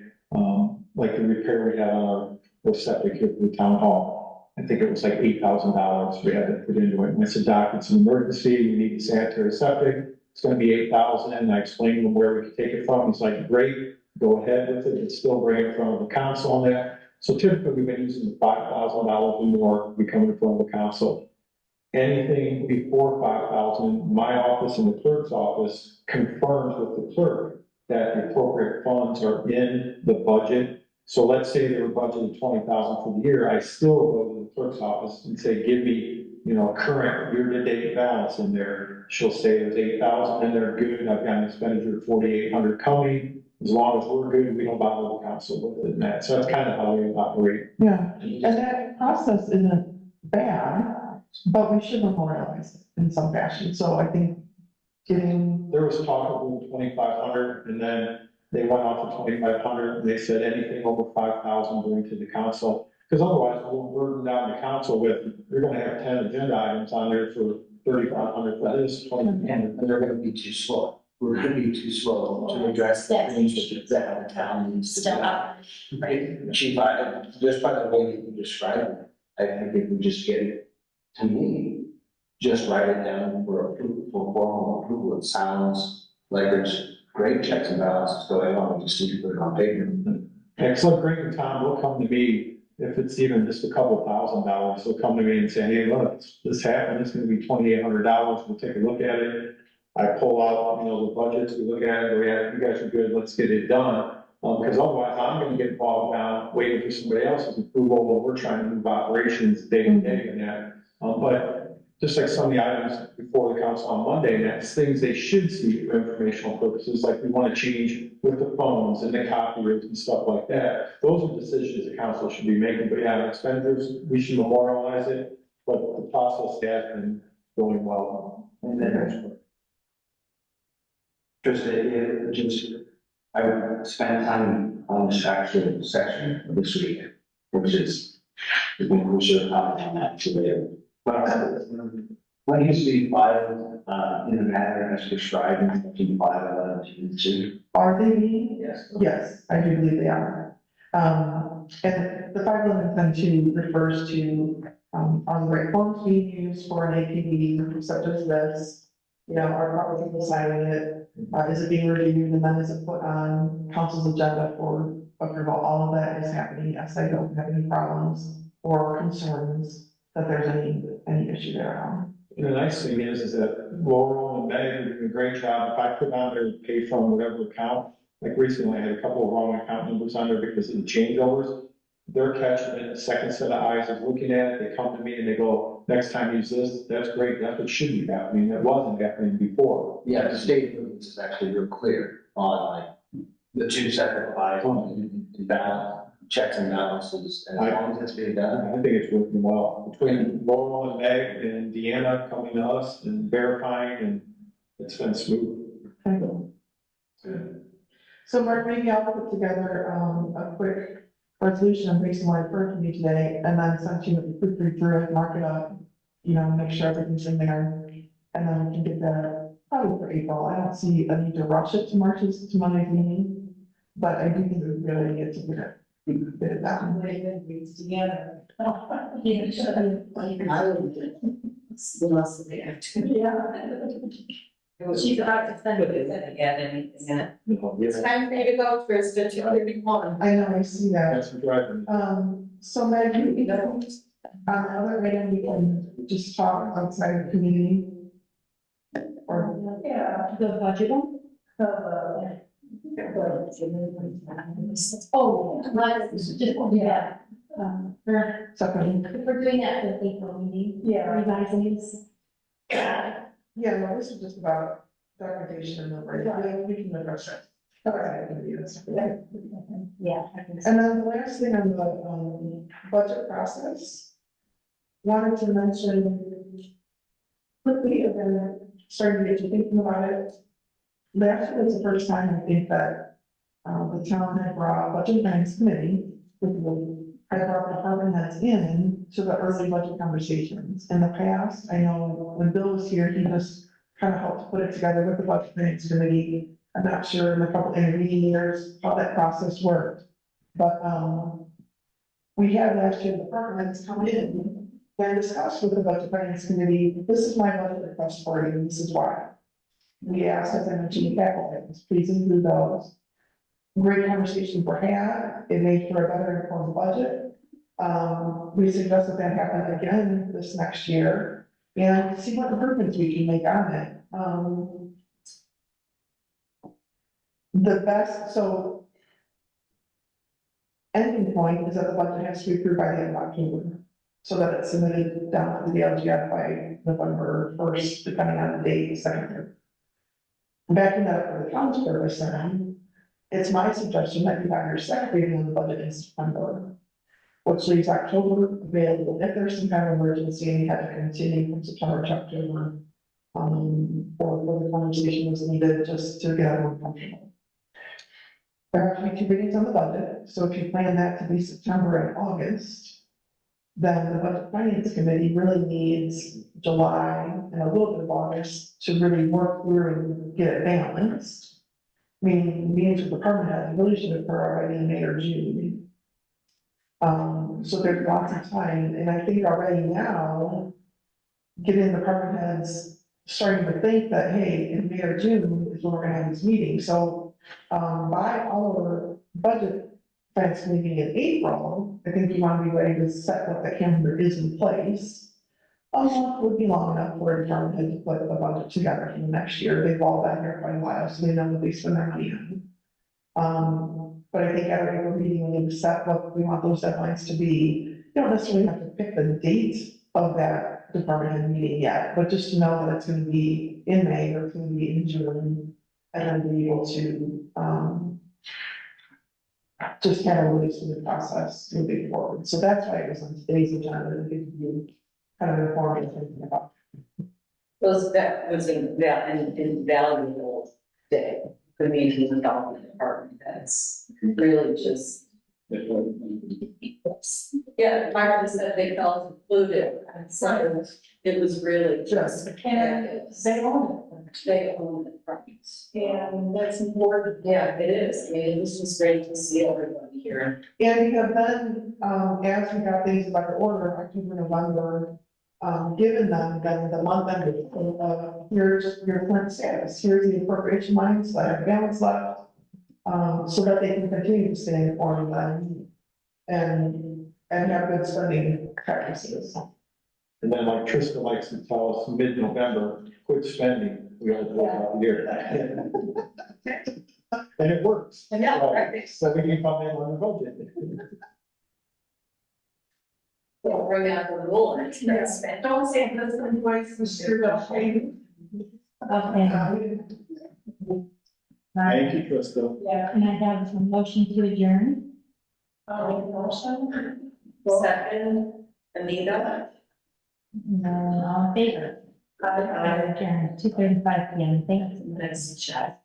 like the repair we had on our septic here for the town hall. I think it was like $8,000 we had to put into it. And I said, Doc, it's an emergency, we need the sanitary septic. It's gonna be $8,000, and I explained to him where we could take it from. He's like, great, go ahead with it. It's still bring it in front of the council on that. So typically, we've been using the $5,000 or more, we come in front of the council. anything before 5,000, my office and the clerk's office confirms with the clerk that the appropriate funds are in the budget. So let's say they were budgeted 20,000 for the year, I still go to the clerk's office and say, give me, current year-to-date balance in there. She'll say there's 8,000 in there, good, I've got an expenditure of 4,800 coming. As long as we're good, we don't bother the council with it and that. So that's kind of how we operate. Yeah, and that process isn't bad, but we should memorialize it in some fashion. So I think getting, There was talk of 2,500 and then they went off of 2,500 and they said anything over 5,000 going to the council. Because otherwise we'll burden down the council with, you're gonna have 10 agenda items on there for 3,500 for this, 2,500. And they're gonna be too slow. We're gonna be too slow to address the things that the town needs to do. Still up. Right, Chief, just by the way that you described it, I think if we just get it, to me, just write it down for approval, for formal approval, it sounds like there's great checks and balances going on, we just need to put it on paper. Yeah, so Greg and Tom will come to me, if it's even just a couple $1,000, they'll come to me and say, hey, look, this happened, it's gonna be $2,800, we'll take a look at it. I pull out, the budgets, we look at it, go, yeah, you guys are good, let's get it done. Because otherwise I'm gonna get bogged down waiting for somebody else's approval when we're trying to move operations day to day and that. But just like some of the items before the council on Monday, and that's things they should see for informational purposes, like we want to change with the phones and the copiers and stuff like that. Those are decisions the council should be making, but yeah, expenditures, we should memorialize it, but the process has been going well. And then I would spend time on this actual section this week, which is the conclusion of that today. But when he's being filed, in the manner as described in 15.5.11.2. are they being? Yes. Yes, I do believe they are. And the 511.2 refers to, are the right forms being used for an APD such as this? Are proper people signing it? Is it being reviewed and then is it put on council's agenda for approval? All of that is happening. Yes, I don't have any problems or concerns that there's any issue there. And the nice thing is that Laurel and Meg are doing a great job. If I put on their pay from whatever account, like recently I had a couple of wrong account numbers on there because of the changeovers. They're catching it, the second set of eyes is looking at it, they come to me and they go, next time use this, that's great, that's what should be happening, that wasn't happening before. Yeah, the state limits is actually real clear on like the two separate files and balance, checks and balances, and as long as it's being done. I think it's working well, between Laurel and Meg and Deanna coming to us and verifying, and it's been smooth. So Mark, maybe I'll put together, a quick resolution based on what I've heard from you today, and then send you a quick read through it, mark it up, make sure everything's in there. And then we can get that probably for April. I don't see a need to rush it to Monday's meeting, but I do think it's a good idea to get it done. Together. She's about to send it. It's time for you to go, Krista, 2:31. I know, I see that. That's what driving. So Meg, another item we can just talk outside of community. Or, Yeah. The budget one? Oh, yeah. For, something. if we're doing that for the April meeting. Yeah. Revising this. Yeah, no, this is just about documentation and right, we can address that. Okay, Yeah. and then the last thing on the, budget process. Wanted to mention quickly, again, starting to get you thinking about it. Last year was the first time I think that, the town had brought budget finance committee, with the, had brought the department heads in to the early budget conversations. In the past, I know when Bill was here, he just kind of helped put it together with the budget finance committee. I'm not sure in a couple intervening years how that process worked, but, we had last year the department heads come in and discuss with the budget finance committee, this is my budget request for you, and this is why. We asked, as I mentioned, capital items, please include those. Great conversations were had, it made for a better informed budget. We suggested that happen again this next year, and see what improvements we can make on it. The best, so ending point is that the budget has to be approved by the end of October, so that it's submitted down to the LGF by November 1st, depending on the date, second. Backing that up for the council purpose, then, it's my suggestion that you have your second reading of the budget in September, which leaves October available if there's some kind of emergency and you have to continue from September to October. Or the conversation was needed just to get everyone comfortable. There have to be 2 readings on the budget, so if you plan that to be September and August, then the Budget Finance Committee really needs July and a little bit of August to really work through and get it balanced. I mean, meetings with the department heads really should occur already in May or June. So there's lots of time, and I think already now, getting the department heads starting to think that, hey, in May or June is when we're gonna have this meeting, so by our budget finance meeting in April, I think you want to be ready to set what the calendar is in place. A month would be long enough for a department head to put the budget together for the next year. They've all been here quite a while, so they know what they spend their money on. But I think at our April meeting, we need to set what we want those deadlines to be. You don't necessarily have to pick the date of that department head meeting yet, but just to know that it's going to be in May or it's going to be in June, and then be able to just kind of release the process moving forward. So that's why it was on today's agenda, to give you kind of informed and thinking about. That was an invaluable day for me to the government department. That's really just. Yeah, Martha said they felt included, and so it was really just. And they own it. They own it, right? And that's important. Yeah, it is. I mean, this was great to see everybody here. And we have then, as we got things about the order, October, November, given them then the month end, here's your current status, here's the appropriation lines that have balance left. So that they can continue to stay informed and have good spending practices. And then like Trista likes to tell us, mid-November, quit spending, we all go out here. And it works. Yeah, right. So we can come in on the budget. We'll bring out the rule and Yes, don't say this invoice was screwed up. Okay. Thank you, Trista. Yeah. Can I have a motion to adjourn? Motion. Second, Anita. All in favor? Adjourn, 2:35 PM. Thanks. Next chat.